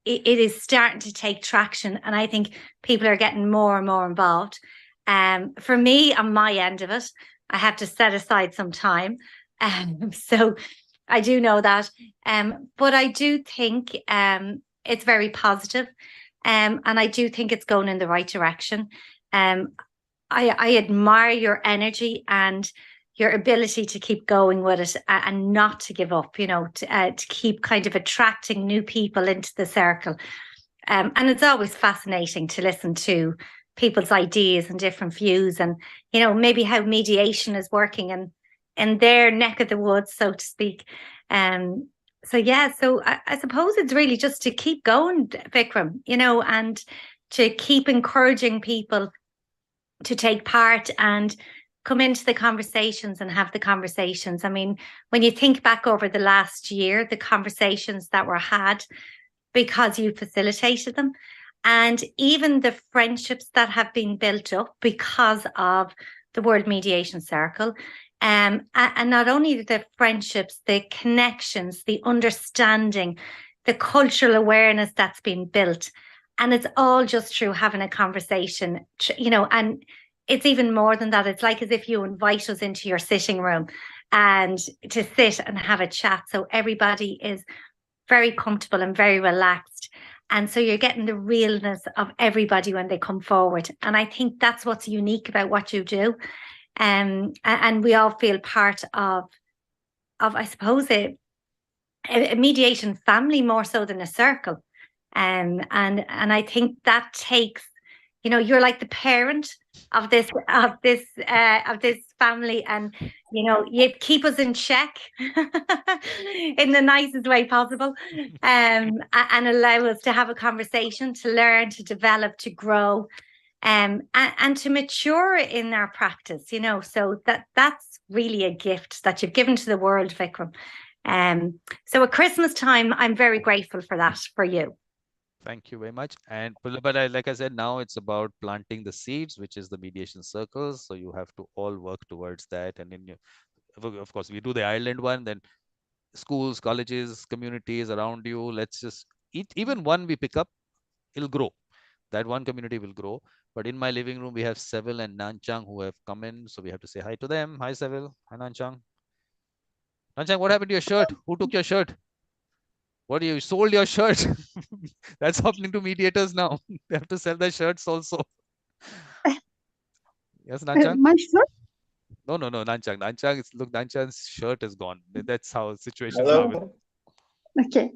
it is starting to take traction, and I think people are getting more and more involved. For me, on my end of it, I have to set aside some time. So I do know that. But I do think it's very positive. And I do think it's going in the right direction. I admire your energy and your ability to keep going with it and not to give up, to keep kind of attracting new people into the circle. And it's always fascinating to listen to people's ideas and different views, and, maybe how mediation is working in their neck of the woods, so to speak. So I suppose it's really just to keep going, Vikram, and to keep encouraging people to take part and come into the conversations and have the conversations. I mean, when you think back over the last year, the conversations that were had because you facilitated them, and even the friendships that have been built up because of the World Mediation Circle. And not only the friendships, the connections, the understanding, the cultural awareness that's been built. And it's all just through having a conversation, and it's even more than that. It's like as if you invite us into your sitting room and to sit and have a chat. So everybody is very comfortable and very relaxed. And so you're getting the realness of everybody when they come forward. And I think that's what's unique about what you do. And we all feel part of I suppose, a mediation family more so than a circle. And I think that takes, you're like the parent of this family, and you keep us in check in the nicest way possible, and allow us to have a conversation, to learn, to develop, to grow, and to mature in our practice. So that's really a gift that you've given to the world, Vikram. So at Christmas time, I'm very grateful for that for you. Thank you very much. And but like I said, now it's about planting the seeds, which is the mediation circles. So you have to all work towards that. And then of course, we do the Ireland one, then schools, colleges, communities around you. Let's just even one we pick up, it'll grow. That one community will grow. But in my living room, we have Seville and Nanchang who have come in. So we have to say hi to them. Hi, Seville. Hi, Nanchang. Nanchang, what happened to your shirt? Who took your shirt? What, you sold your shirt? That's happening to mediators now. They have to sell their shirts also. Yes, Nanchang? My shirt? No, Nanchang. Nanchang's shirt is gone. That's how situations Hello. are with. Okay.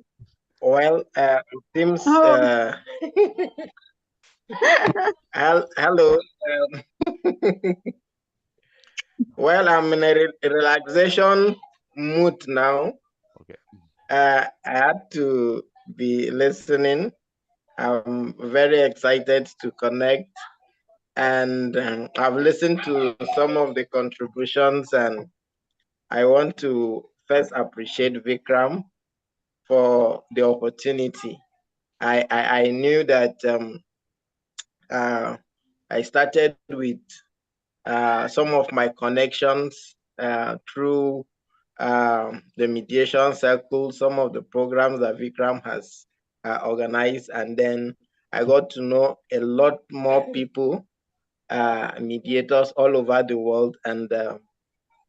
Well, it seems. Hello. Well, I'm in a relaxation mood now. Okay. I had to be listening. I'm very excited to connect, and I've listened to some of the contributions, and I want to first appreciate Vikram for the opportunity. I knew that I started with some of my connections through the mediation circle, some of the programs that Vikram has organized, and then I got to know a lot more people, mediators all over the world, and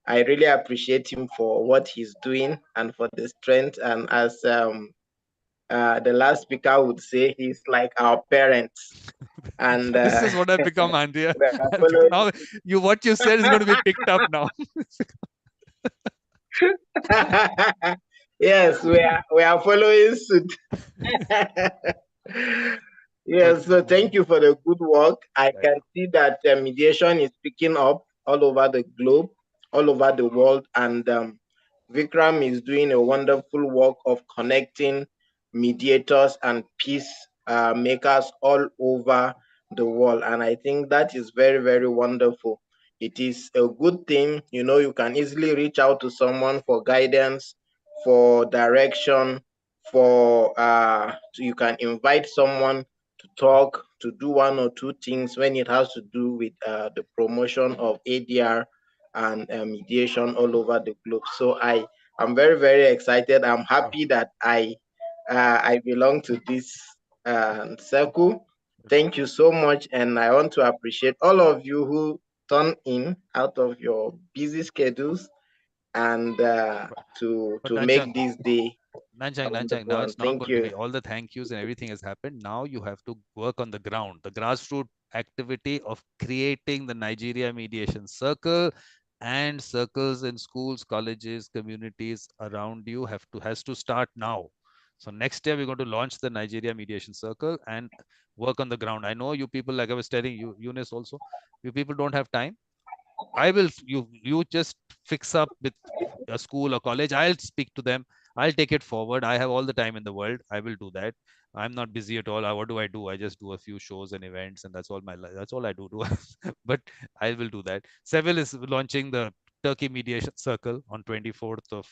I really appreciate him for what he's doing and for the strength. And as the last speaker would say, he's like our parents. And this is what I've become, Andrea. Now what you said is going to be picked up now. Yes, we are following suit. Yes, so thank you for the good work. I can see that mediation is picking up all over the globe, all over the world, and Vikram is doing a wonderful work of connecting mediators and peace makers all over the world. And I think that is very, very wonderful. It is a good thing. You know, you can easily reach out to someone for guidance, for direction, you can invite someone to talk, to do one or two things when it has to do with the promotion of ADR and mediation all over the globe. So I'm very, very excited. I'm happy that I belong to this circle. Thank you so much, and I want to appreciate all of you who turn in out of your busy schedules and to make this day Nanchang, now it's not going to be all the thank yous and everything has happened. Now you have to work on the ground, the grassroots activity of creating the Nigeria Mediation Circle, and circles in schools, colleges, communities around you has to start now. So next year we're going to launch the Nigeria Mediation Circle and work on the ground. I know you people, like I was telling you, Eunice also, you people don't have time. I will, you just fix up with a school or college. I'll speak to them. I'll take it forward. I have all the time in the world. I will do that. I'm not busy at all. What do? I just do a few shows and events, and that's all my life. That's all I do. But I will do that. Seville is launching the Turkey Mediation Circle on 24th of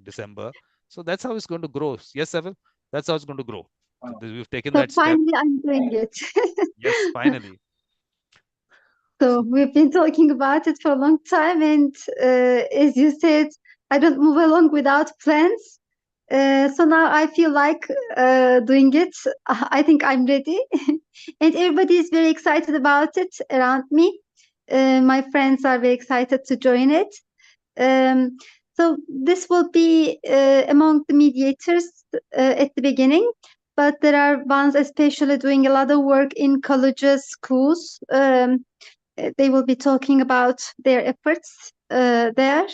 December. So that's how it's going to grow. Yes, Seville? That's how it's going to grow. We've taken So that step. finally, I'm doing it. Yes, finally. So we've been talking about it for a long time, and as you said, I don't move along without plans. So now I feel like doing it. I think I'm ready, and everybody is very excited about it around me. My friends are very excited to join it. So this will be among the mediators at the beginning, but there are ones especially doing a lot of work in colleges, schools. They will be talking about their efforts there.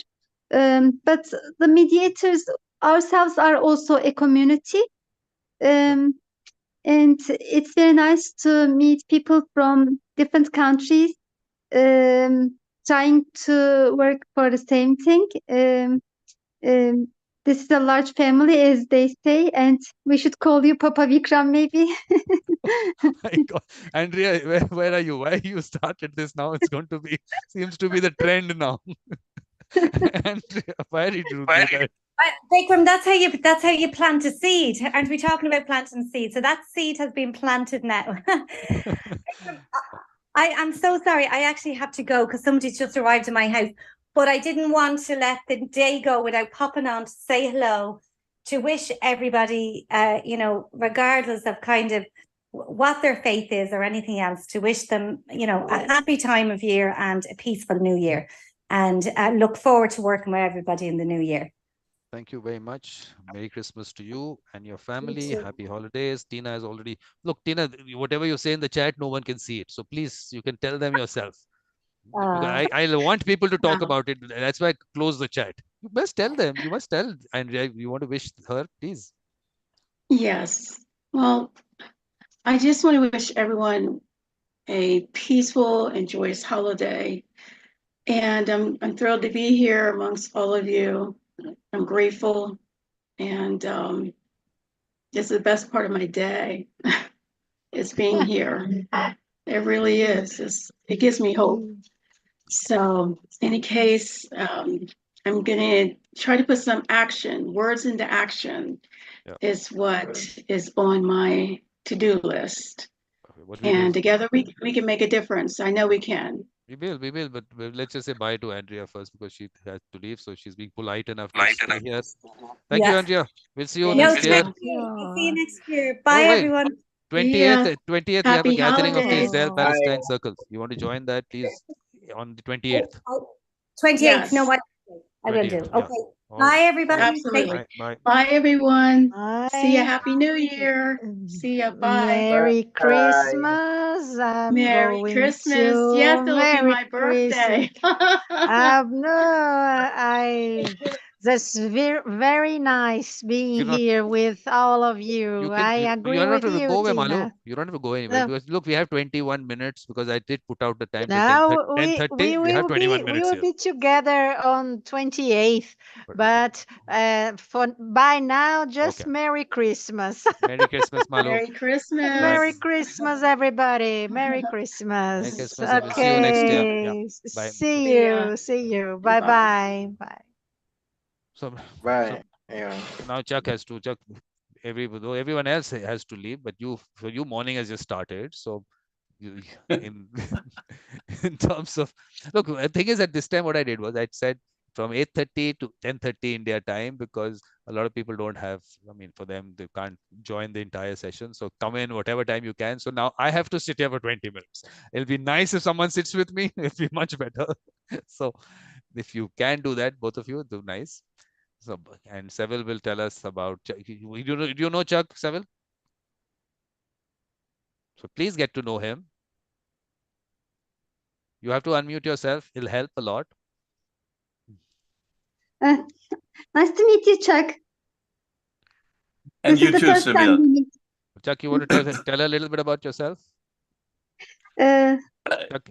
But the mediators ourselves are also a community. And it's very nice to meet people from different countries trying to work for the same thing. This is a large family, as they say, and we should call you Papa Vikram, maybe. Andrea, where are you? Why you started this now? It's going to be, seems to be the trend now. Andrea, why did you do that? Vikram, that's how you plant a seed. Aren't we talking about planting seeds? So that seed has been planted now. Vikram, I'm so sorry. I actually have to go because somebody's just arrived in my house. But I didn't want to let the day go without popping on to say hello, to wish everybody, regardless of kind of what their faith is or anything else, to wish them, a happy time of year and a peaceful new year. And look forward to working with everybody in the new year. Thank you very much. Merry Christmas to you and your family. Happy holidays. Tina has already, look, Tina, whatever you say in the chat, no one can see it. So please, you can tell them yourself. I want people to talk about it. That's why I close the chat. You must tell them. You must tell Andrea. You want to wish her, please. Yes. Well, I just want to wish everyone a peaceful and joyous holiday. And I'm thrilled to be here amongst all of you. I'm grateful. And it's the best part of my day. It's being here. It really is. It gives me hope. So in any case, I'm going to try to put some action, words into action is what is on my to-do list. And together we can make a difference. I know we can. We will, but let's just say bye to Andrea first because she has to leave. So she's being polite enough to stay here. Thank you, Andrea. We'll see you next year. We'll see you next year. Bye, everyone. 20th, we have a gathering of the holidays. Israel-Palestine circles. You want to join that, please, on the 28th. 28th, Yes. No, I will do. Okay. Bye, everybody. Absolutely. Bye. Bye, everyone. Bye. See ya. Happy New Year. See ya. Bye. Merry Christmas. I'm Merry going Christmas. to Yes, it'll be Merry my birthday. No, That's very nice being here with all of you. I agree you're not with going to you, go away, Malu. Tina. You don't have to go anywhere because look, we have 21 minutes because I did put out the time till Now 10:30. We have 21 we minutes will here. be together on 28th, but by now just Okay. Merry Christmas. Merry Christmas, Malu. Merry Christmas. Merry Christmas, everybody. Merry Christmas. Merry Christmas, and we'll see you next year. Yeah. Bye. See you. Bye bye. Bye. So Bye. Yeah. now Chuck has to everyone else has to leave, but for you morning has just started. So you, in in terms of look, the thing is at this time what I did was I said from 8:30 to 10:30 India time because a lot of people don't have, I mean, for them they can't join the entire session. So come in whatever time you can. So now I have to sit here for 20 minutes. It'll be nice if someone sits with me. It'll be much better. So if you can do that, both of you, do nice. So, and Seville will tell us about, do you know Chuck, Seville? So please get to know him. You have to unmute yourself. It'll help a lot. Nice to meet you, Chuck. And This you is the too, first time Seville. we meet. Chuck, you want to tell a little bit about yourself? Chuck.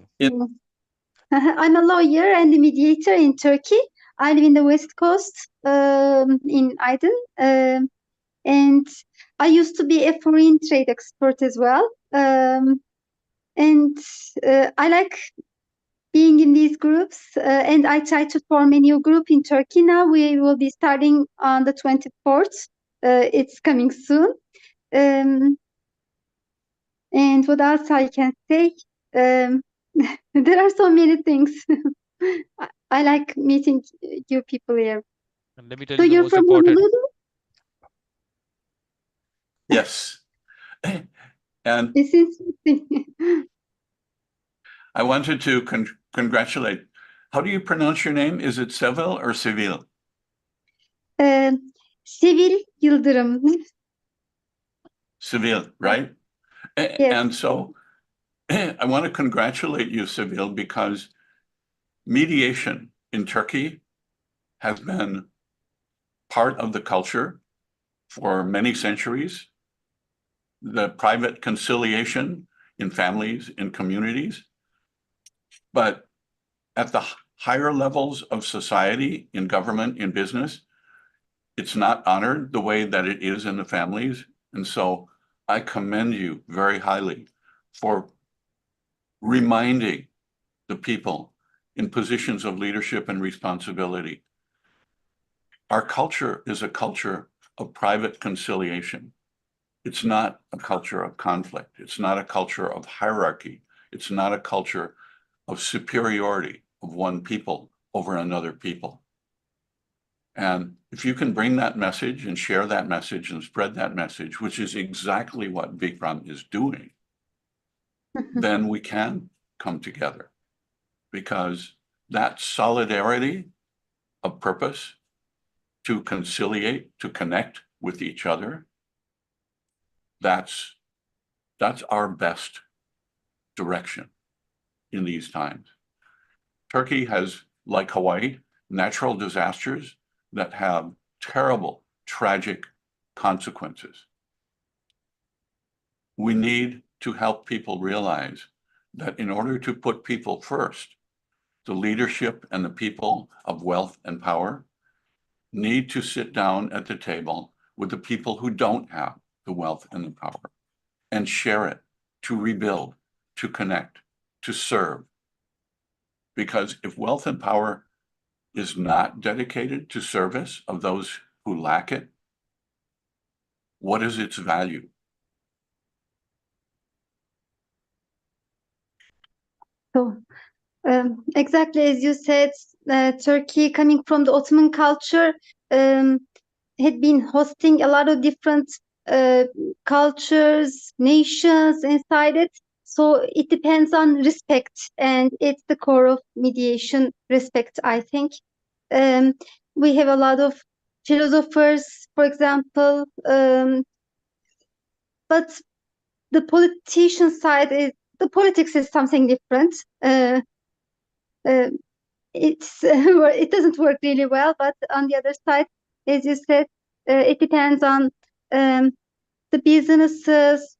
I'm a lawyer and a mediator in Turkey. I live in the West Coast, in Aydın, and I used to be a foreign trade expert as well. And I like being in these groups, and I try to form a new group in Turkey now. We will be starting on the 24th. It's coming soon. And what else I can say? There are so many things. I like meeting you people here. And let me tell So you the you're most from important. Honolulu? Yes. And This is interesting. I wanted to congratulate. How do you pronounce your name? Is it Seville or Seville? Sevil Yıldırım. Seville, right? Yes. And so I want to congratulate you, Seville, because mediation in Turkey has been part of the culture for many centuries. The private conciliation in families, in communities. But at the higher levels of society, in government, in business, it's not honored the way that it is in the families. And so I commend you very highly for reminding the people in positions of leadership and responsibility. Our culture is a culture of private conciliation. It's not a culture of conflict. It's not a culture of hierarchy. It's not a culture of superiority of one people over another people. And if you can bring that message and share that message and spread that message, which is exactly what Vikram is doing, then we can come together, because that solidarity of purpose to conciliate, to connect with each other, that's our best direction in these times. Turkey has, like Hawaii, natural disasters that have terrible, tragic consequences. We need to help people realize that in order to put people first, the leadership and the people of wealth and power need to sit down at the table with the people who don't have the wealth and the power and share it, to rebuild, to connect, to serve. Because if wealth and power is not dedicated to service of those who lack it, what is its value? So, exactly as you said, Turkey, coming from the Ottoman culture, had been hosting a lot of different cultures, nations inside it. So it depends on respect, and it's the core of mediation, respect, I think. We have a lot of philosophers, for example, but the politician side is, the politics is something different. it doesn't work really well. But on the other side, as you said, it depends on the businesses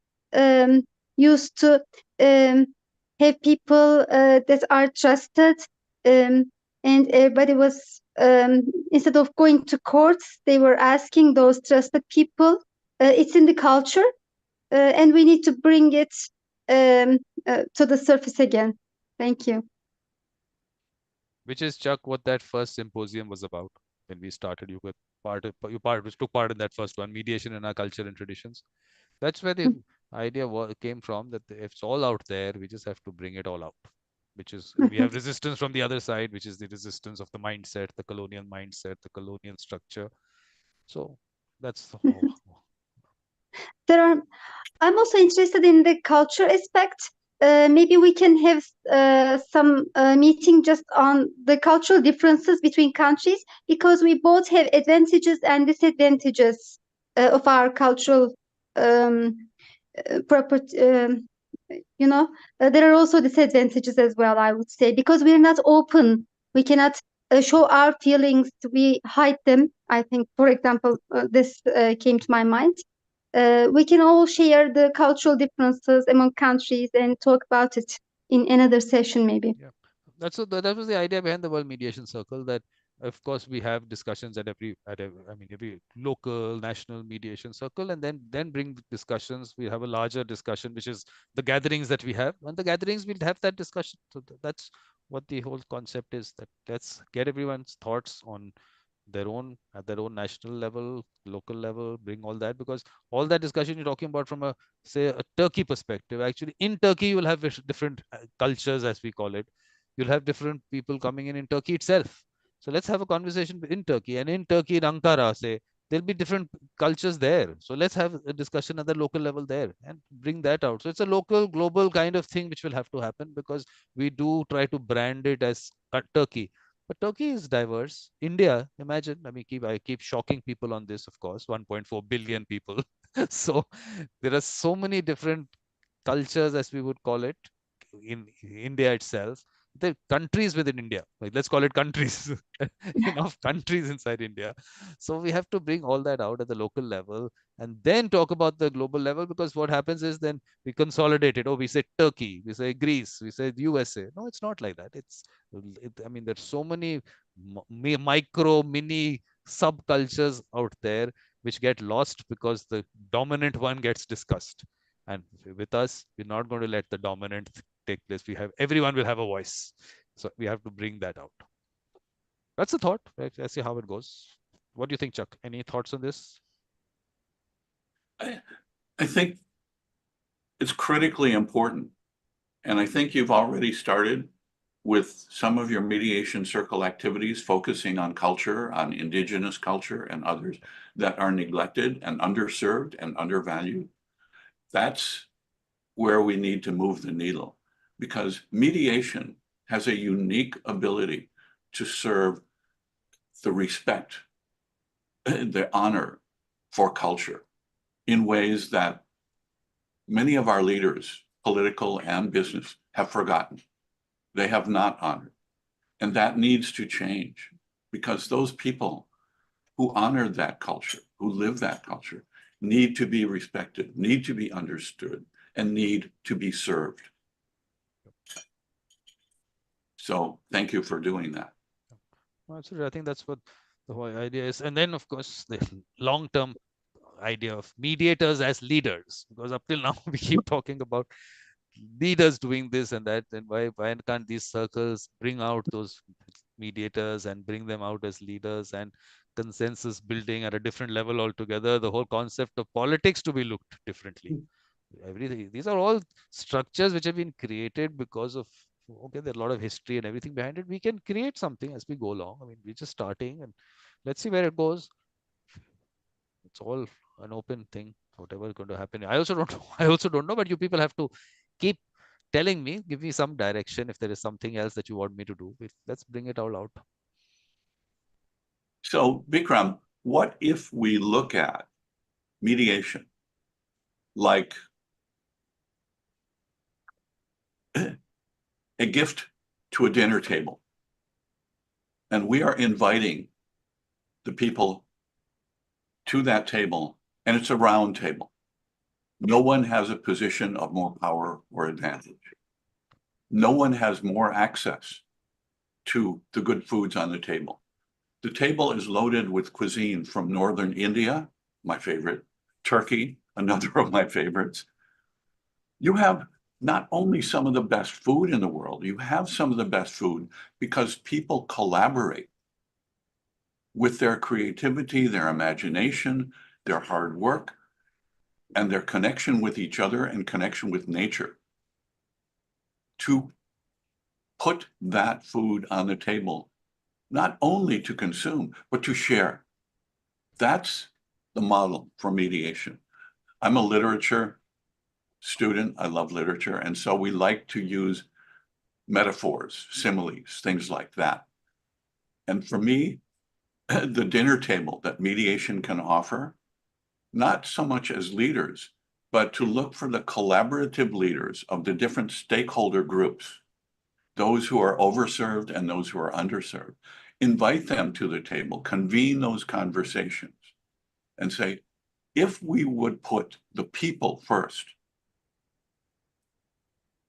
used to have people that are trusted, and everybody was instead of going to courts, they were asking those trusted people. It's in the culture, and we need to bring it to the surface again. Thank you. Which is, Chuck, what that first symposium was about when we started. You took part in that first one, mediation in our culture and traditions. That's where the idea came from, that if it's all out there, we just have to bring it all out. Which is, we have resistance from the other side, which is the resistance of the mindset, the colonial mindset, the colonial structure. So that's the whole. I'm also interested in the culture aspect. Maybe we can have some meeting just on the cultural differences between countries, because we both have advantages and disadvantages of our cultural property. There are also disadvantages as well, I would say, because we're not open. We cannot show our feelings. We hide them. I think, for example, this came to my mind. We can all share the cultural differences among countries and talk about it in another session, maybe. Yeah, that was the idea behind the World Mediation Circle. That of course we have discussions at every local, national mediation circle, and then bring discussions. We have a larger discussion, which is the gatherings that we have. On the gatherings, we'll have that discussion. So that's what the whole concept is. That let's get everyone's thoughts on at their own national level, local level, bring all that, because all that discussion you're talking about from say a Turkey perspective, actually in Turkey you will have different cultures, as we call it. You'll have different people coming in Turkey itself. So let's have a conversation in Turkey, and in Turkey, in Ankara, say, there'll be different cultures there. So let's have a discussion at the local level there and bring that out. So it's a local, global kind of thing which will have to happen, because we do try to brand it as Turkey. But Turkey is diverse. India, imagine, I keep shocking people on this, of course, 1.4 billion people. So there are so many different cultures, as we would call it, in India itself. The countries within India, like, let's call it countries, enough countries inside India. So we have to bring all that out at the local level and then talk about the global level, because what happens is then we consolidate it. Oh, we say Turkey, we say Greece, we say USA. No, it's not like that. There's so many mini subcultures out there which get lost because the dominant one gets discussed. And with us, we're not going to let the dominant take place. Everyone will have a voice. So we have to bring that out. That's a thought. Right? Let's see how it goes. What do you think, Chuck? Any thoughts on this? I think it's critically important. And I think you've already started with some of your mediation circle activities focusing on culture, on indigenous culture and others that are neglected and underserved and undervalued. That's where we need to move the needle, because mediation has a unique ability to serve the respect, the honor for culture in ways that many of our leaders, political and business, have forgotten. They have not honored. And that needs to change, because those people who honor that culture, who live that culture, need to be respected, need to be understood, and need to be served. So thank you for doing that. Absolutely. I think that's what the whole idea is. And then, of course, the long-term idea of mediators as leaders, because up till now we keep talking about leaders doing this and that, and why can't these circles bring out those mediators and bring them out as leaders, and consensus building at a different level altogether, the whole concept of politics to be looked differently. Everything, these are all structures which have been created because of, okay, there's a lot of history and everything behind it. We can create something as we go along. We're just starting, and let's see where it goes. It's all an open thing, whatever is going to happen. I also don't know, but you people have to keep telling me, give me some direction if there is something else that you want me to do. Let's bring it all out. So, Vikram, what if we look at mediation like a gift to a dinner table? And we are inviting the people to that table, and it's a round table. No one has a position of more power or advantage. No one has more access to the good foods on the table. The table is loaded with cuisine from Northern India, my favorite, Turkey, another of my favorites. You have not only some of the best food in the world, you have some of the best food because people collaborate with their creativity, their imagination, their hard work, and their connection with each other and connection with nature to put that food on the table, not only to consume, but to share. That's the model for mediation. I'm a literature student. I love literature. And so we like to use metaphors, similes, things like that. And for me, the dinner table that mediation can offer, not so much as leaders, but to look for the collaborative leaders of the different stakeholder groups, those who are overserved and those who are underserved. Invite them to the table, convene those conversations, and say, if we would put the people first,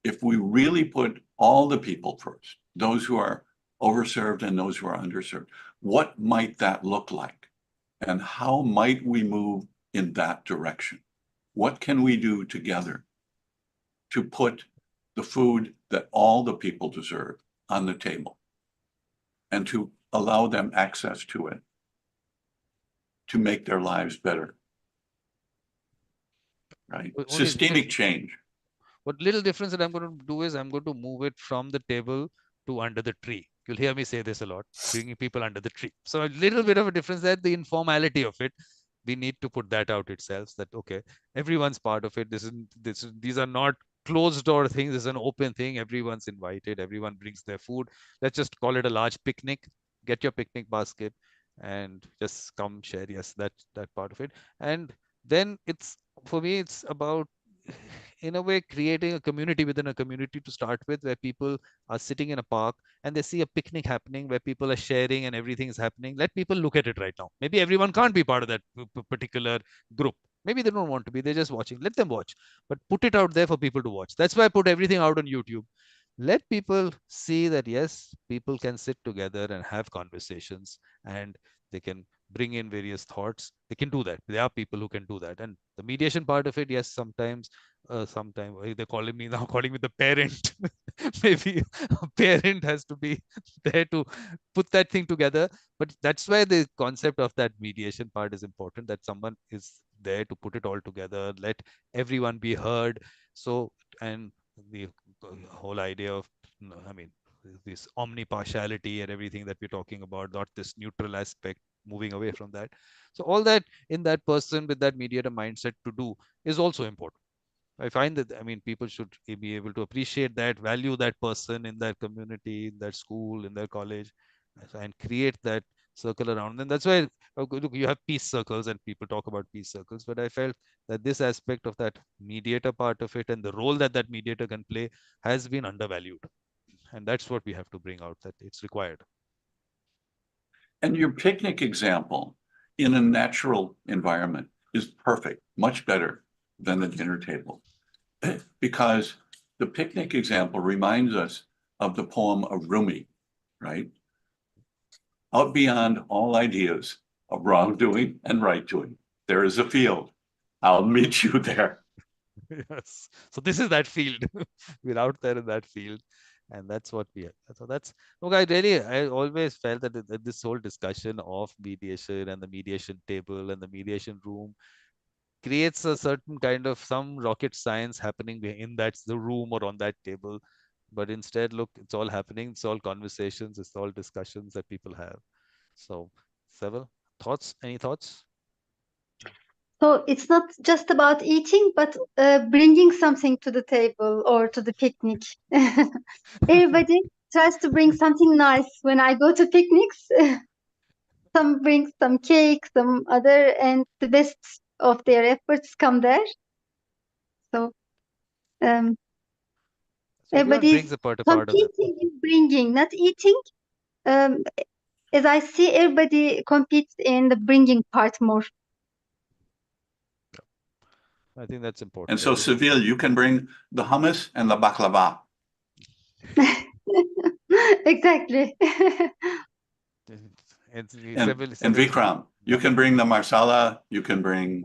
if we really put all the people first, those who are overserved and those who are underserved, what might that look like? And how might we move in that direction? What can we do together to put the food that all the people deserve on the table and to allow them access to it, to make their lives better? Right? Systemic change. What little difference that I'm going to do is I'm going to move it from the table to under the tree. You'll hear me say this a lot, bringing people under the tree. So a little bit of a difference there, the informality of it. We need to put that out itself, that, okay, everyone's part of it. These are not closed door things. This is an open thing. Everyone's invited. Everyone brings their food. Let's just call it a large picnic. Get your picnic basket and just come share. Yes, that part of it. And then for me, it's about, in a way, creating a community within a community to start with, where people are sitting in a park and they see a picnic happening where people are sharing and everything is happening. Let people look at it right now. Maybe everyone can't be part of that particular group. Maybe they don't want to be. They're just watching. Let them watch, but put it out there for people to watch. That's why I put everything out on YouTube. Let people see that, yes, people can sit together and have conversations, and they can bring in various thoughts. They can do that. There are people who can do that. And the mediation part of it, yes, sometimes they're calling me now, calling me the parent. Maybe a parent has to be there to put that thing together. But that's why the concept of that mediation part is important, that someone is there to put it all together, let everyone be heard. So, and the whole idea of, I mean, this omnipartiality and everything that we're talking about, not this neutral aspect, moving away from that. So all that in that person with that mediator mindset to do is also important. I find that, I mean, people should be able to appreciate that, value that person in their community, in their school, in their college, and create that circle around them. That's why, look, you have peace circles and people talk about peace circles, but I felt that this aspect of that mediator part of it and the role that that mediator can play has been undervalued. And that's what we have to bring out, that it's required. And your picnic example in a natural environment is perfect, much better than the dinner table. Because the picnic example reminds us of the poem of Rumi, right? Out beyond all ideas of wrongdoing and right doing, there is a field. I'll meet you there. Yes. So this is that field. We're out there in that field. And that's what we are. So that's, look, I always felt that this whole discussion of mediation and the mediation table and the mediation room creates a certain kind of some rocket science happening in the room or on that table. But instead, look, it's all happening. It's all conversations. It's all discussions that people have. So, several thoughts? Any thoughts? So it's not just about eating, but bringing something to the table or to the picnic. Everybody tries to bring something nice when I go to picnics. Some bring some cake, some other, and the best of their efforts come there. So everybody's brings a part of competing in bringing, not eating. as I see everybody competes in the bringing part more. I think that's important. And so, Seville, you can bring the hummus and the baklava. Exactly. And And Vikram, you can bring the marsala, you can bring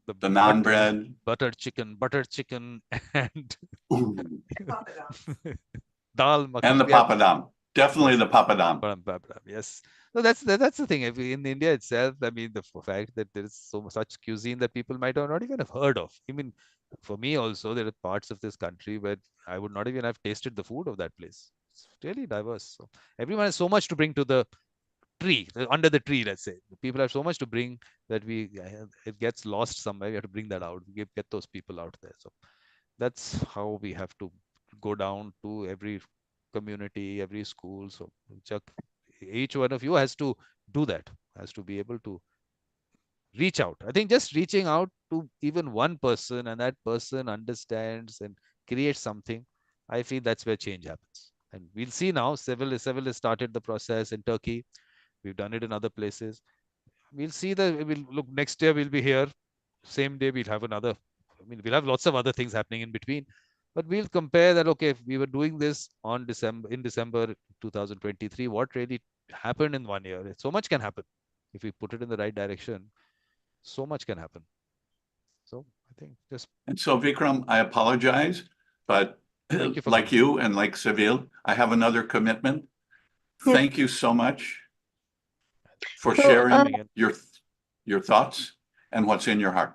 the naan bread, butter chicken, and dal makhani. And the papadam. Definitely the papadam. Yes. So that's the thing. In India itself, I mean, the fact that there is such cuisine that people might have not even have heard of. I mean, for me also, there are parts of this country where I would not even have tasted the food of that place. It's really diverse. So everyone has so much to bring to the tree, under the tree, let's say. People have so much to bring that it gets lost somewhere. We have to bring that out, get those people out there. So that's how we have to go down to every community, every school. So Chuck, each one of you has to do that, has to be able to reach out. I think just reaching out to even one person and that person understands and creates something, I feel that's where change happens. And we'll see now, Seville has started the process in Turkey. We've done it in other places. We'll see that we'll look next year, we'll be here. Same day, we'll have another. I mean, we'll have lots of other things happening in between. But we'll compare that, okay, if we were doing this in December 2023, what really happened in 1 year? So much can happen. If we put it in the right direction, so much can happen. So I think just. And so Vikram, I apologize, but like you and like Seville, I have another commitment. Yes. Thank you so much for sharing your thoughts and what's in your heart.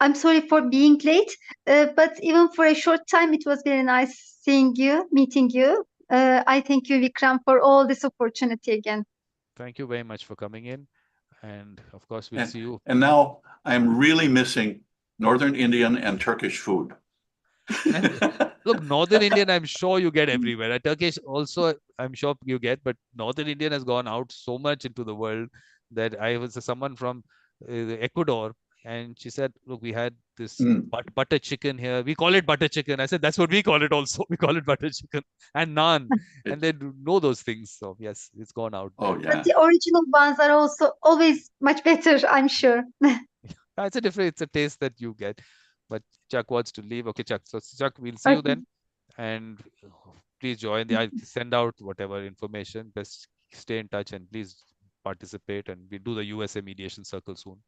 I'm sorry for being late, but even for a short time, it was very nice seeing you, meeting you. I thank you, Vikram, for all this opportunity again. Thank you very much for coming in. And of course, we'll see you. And now I'm really missing Northern Indian and Turkish food. Look, Northern Indian, I'm sure you get everywhere. Turkish also, I'm sure you get, but Northern Indian has gone out so much into the world that I was someone from Ecuador, and she said, look, we had this butter chicken here. We call it butter chicken. I said, that's what we call it also. We call it butter chicken and naan. And they know those things. So yes, it's gone out. Oh, yeah. But the original ones are also always much better, I'm sure. It's a taste that you get. But Chuck wants to leave. Okay, Chuck. So Chuck, we'll see you then. And please join I'll send out whatever information. Just stay in touch and please participate. And we'll do the USA Mediation Circle soon.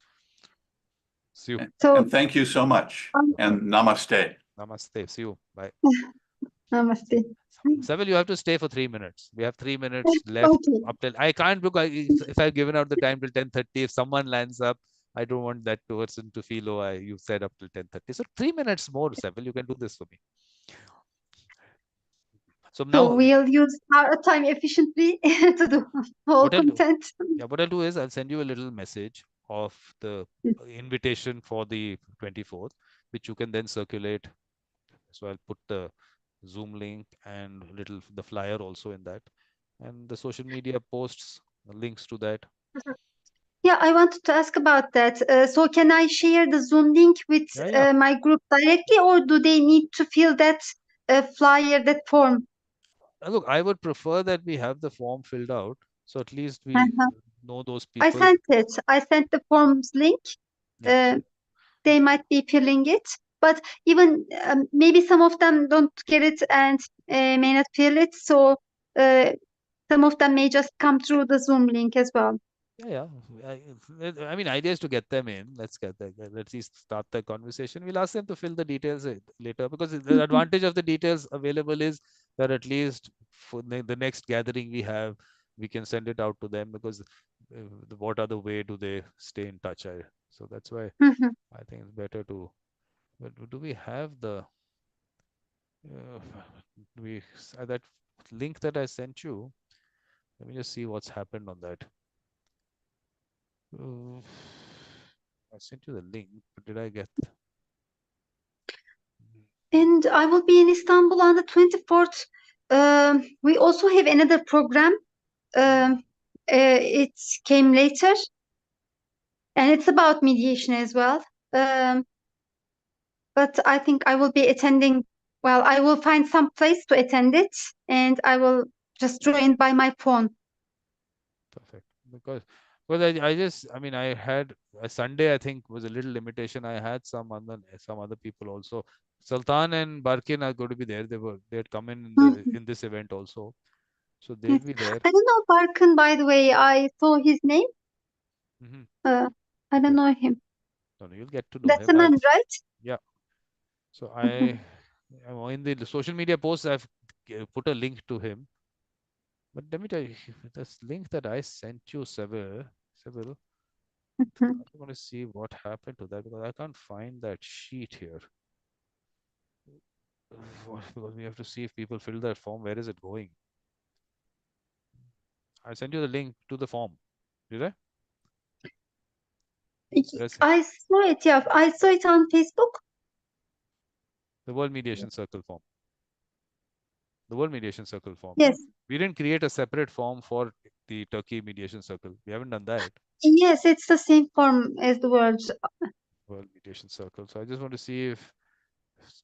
See you. And thank you so much. And namaste. Namaste. See you. Bye. Namaste. Seville, you have to stay for 3 minutes. We have 3 minutes left. Up till I can't look. If I've given out the time till 10:30, if someone lands up, I don't want that person to feel, oh, you said up till 10:30. So 3 minutes more, Seville. You can do this for me. So now we'll use our time efficiently to do all content. What I'll do is I'll send you a little message of the invitation for the 24th, which you can then circulate. So I'll put the Zoom link and the flyer also in that, and the social media posts, links to that. Yeah, I wanted to ask about that. So can I share the Zoom link with my group directly, or do they need to fill that flyer, that form? Look, I would prefer that we have the form filled out, so at least we know those people. I sent it. I sent the forms link. They might be filling it, but even maybe some of them don't get it and may not fill it. So some of them may just come through the Zoom link as well. Yeah. I mean, idea is to get them in. Let's start the conversation. We'll ask them to fill the details later, because the advantage of the details available is that at least for the next gathering we have, we can send it out to them, because what other way do they stay in touch? So that's why I think it's better to. But do we have the that link that I sent you? Let me just see what's happened on that. I sent you the link, but did I get? And I will be in Istanbul on the 24th. We also have another program. It came later, and it's about mediation as well. But I think I will be attending. Well, I will find some place to attend it, and I will just join by my phone. because I mean, I had a Sunday, I think, was a little limitation. I had some other people also. Sultan and Barkin are going to be there. They had come in in this event also, so they'll be there. I don't know Barkın, by the way. I saw his name. I don't know him. No, you'll get to know That's him. the man, right? Yeah. So in the social media posts, I've put a link to him. But let me tell you, this link that I sent you, Seville, I want to see what happened to that because I can't find that sheet here. Because we have to see if people fill that form. Where is it going? I sent you the link to the form. Did I? I saw it, yeah. I saw it on Facebook. The World Mediation Circle form. The World Mediation Circle form. Yes. We didn't create a separate form for the Turkey Mediation Circle. We haven't done that. Yes, it's the same form as the World Mediation Circle. So I just want to see if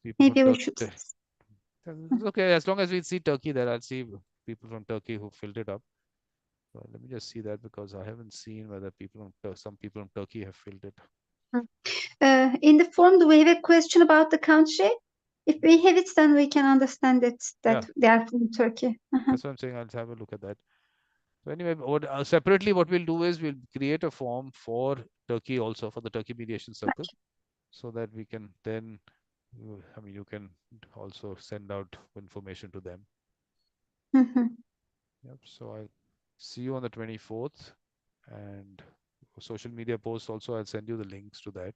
people Maybe from we should. It's okay, as long as we see Turkey there, I'll see people from Turkey who filled it up. So let me just see that because I haven't seen whether some people from Turkey have filled it. In the form, do we have a question about the country? If we have it, then we can understand it that they are from Turkey. That's what I'm saying. I'll have a look at that. So anyway, separately, what we'll do is we'll create a form for Turkey also, for the Turkey Mediation Circle, so that we can then, I mean, you can also send out information to them. Yep. So I'll see you on the 24th, and social media posts also. I'll send you the links to that.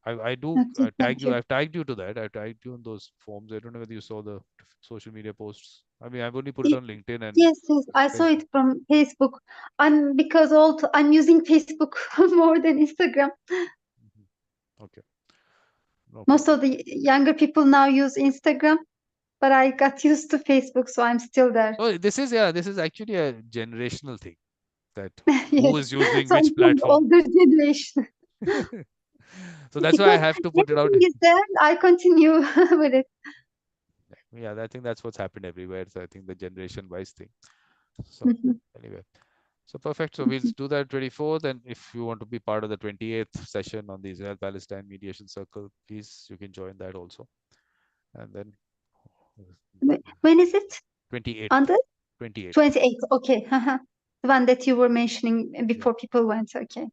I do tag you. I've tagged you to that. I tagged you in those forms. I don't know whether you saw the social media posts. I mean, I've only put it on LinkedIn and Yes, I saw it from Facebook. I'm using Facebook more than Instagram. Okay. Most of the younger people now use Instagram, but I got used to Facebook, so I'm still there. Oh, this is actually a generational thing. That who is using so which platform? Older generation. So that's why I have to put it out. Is there? I continue with it. Yeah, I think that's what's happened everywhere. So I think the generation-wise thing. So anyway, so perfect. So we'll do that 24th, and if you want to be part of the 28th session on the Israel-Palestine Mediation Circle, please you can join that also. And then when is it? 28th. On the 28th. 28th. Okay. The one that you were mentioning before people went. Okay.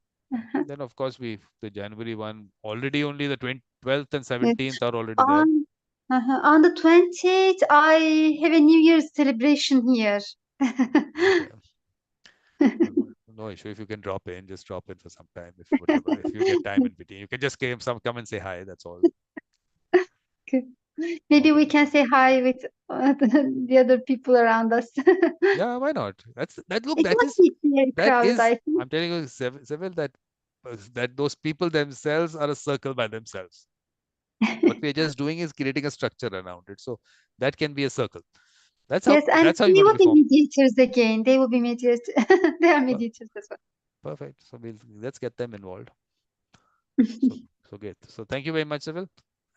And then of course the January one already only the 12th and 17th are already there. On the 28th, I have a New Year's celebration here. No issue. If you can drop in, just drop in for some time. If you get time in between, you can just come and say hi. That's all. Okay. Maybe we can say hi with the other people around us. Yeah, why not? Look, I'm telling you, Seville, that those people themselves are a circle by themselves. What we're just doing is creating a structure around it. So that can be a circle. That's how they will be mediators again. They will be mediators. They are mediators as well. Perfect. So let's get them involved. So good. So thank you very much, Seville.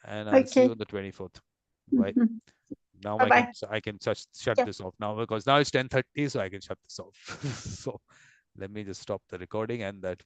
And I'll see you on the 24th. Bye. Now I can shut this off now because now it's 10:30, so I can shut this off. So let me just stop the recording and that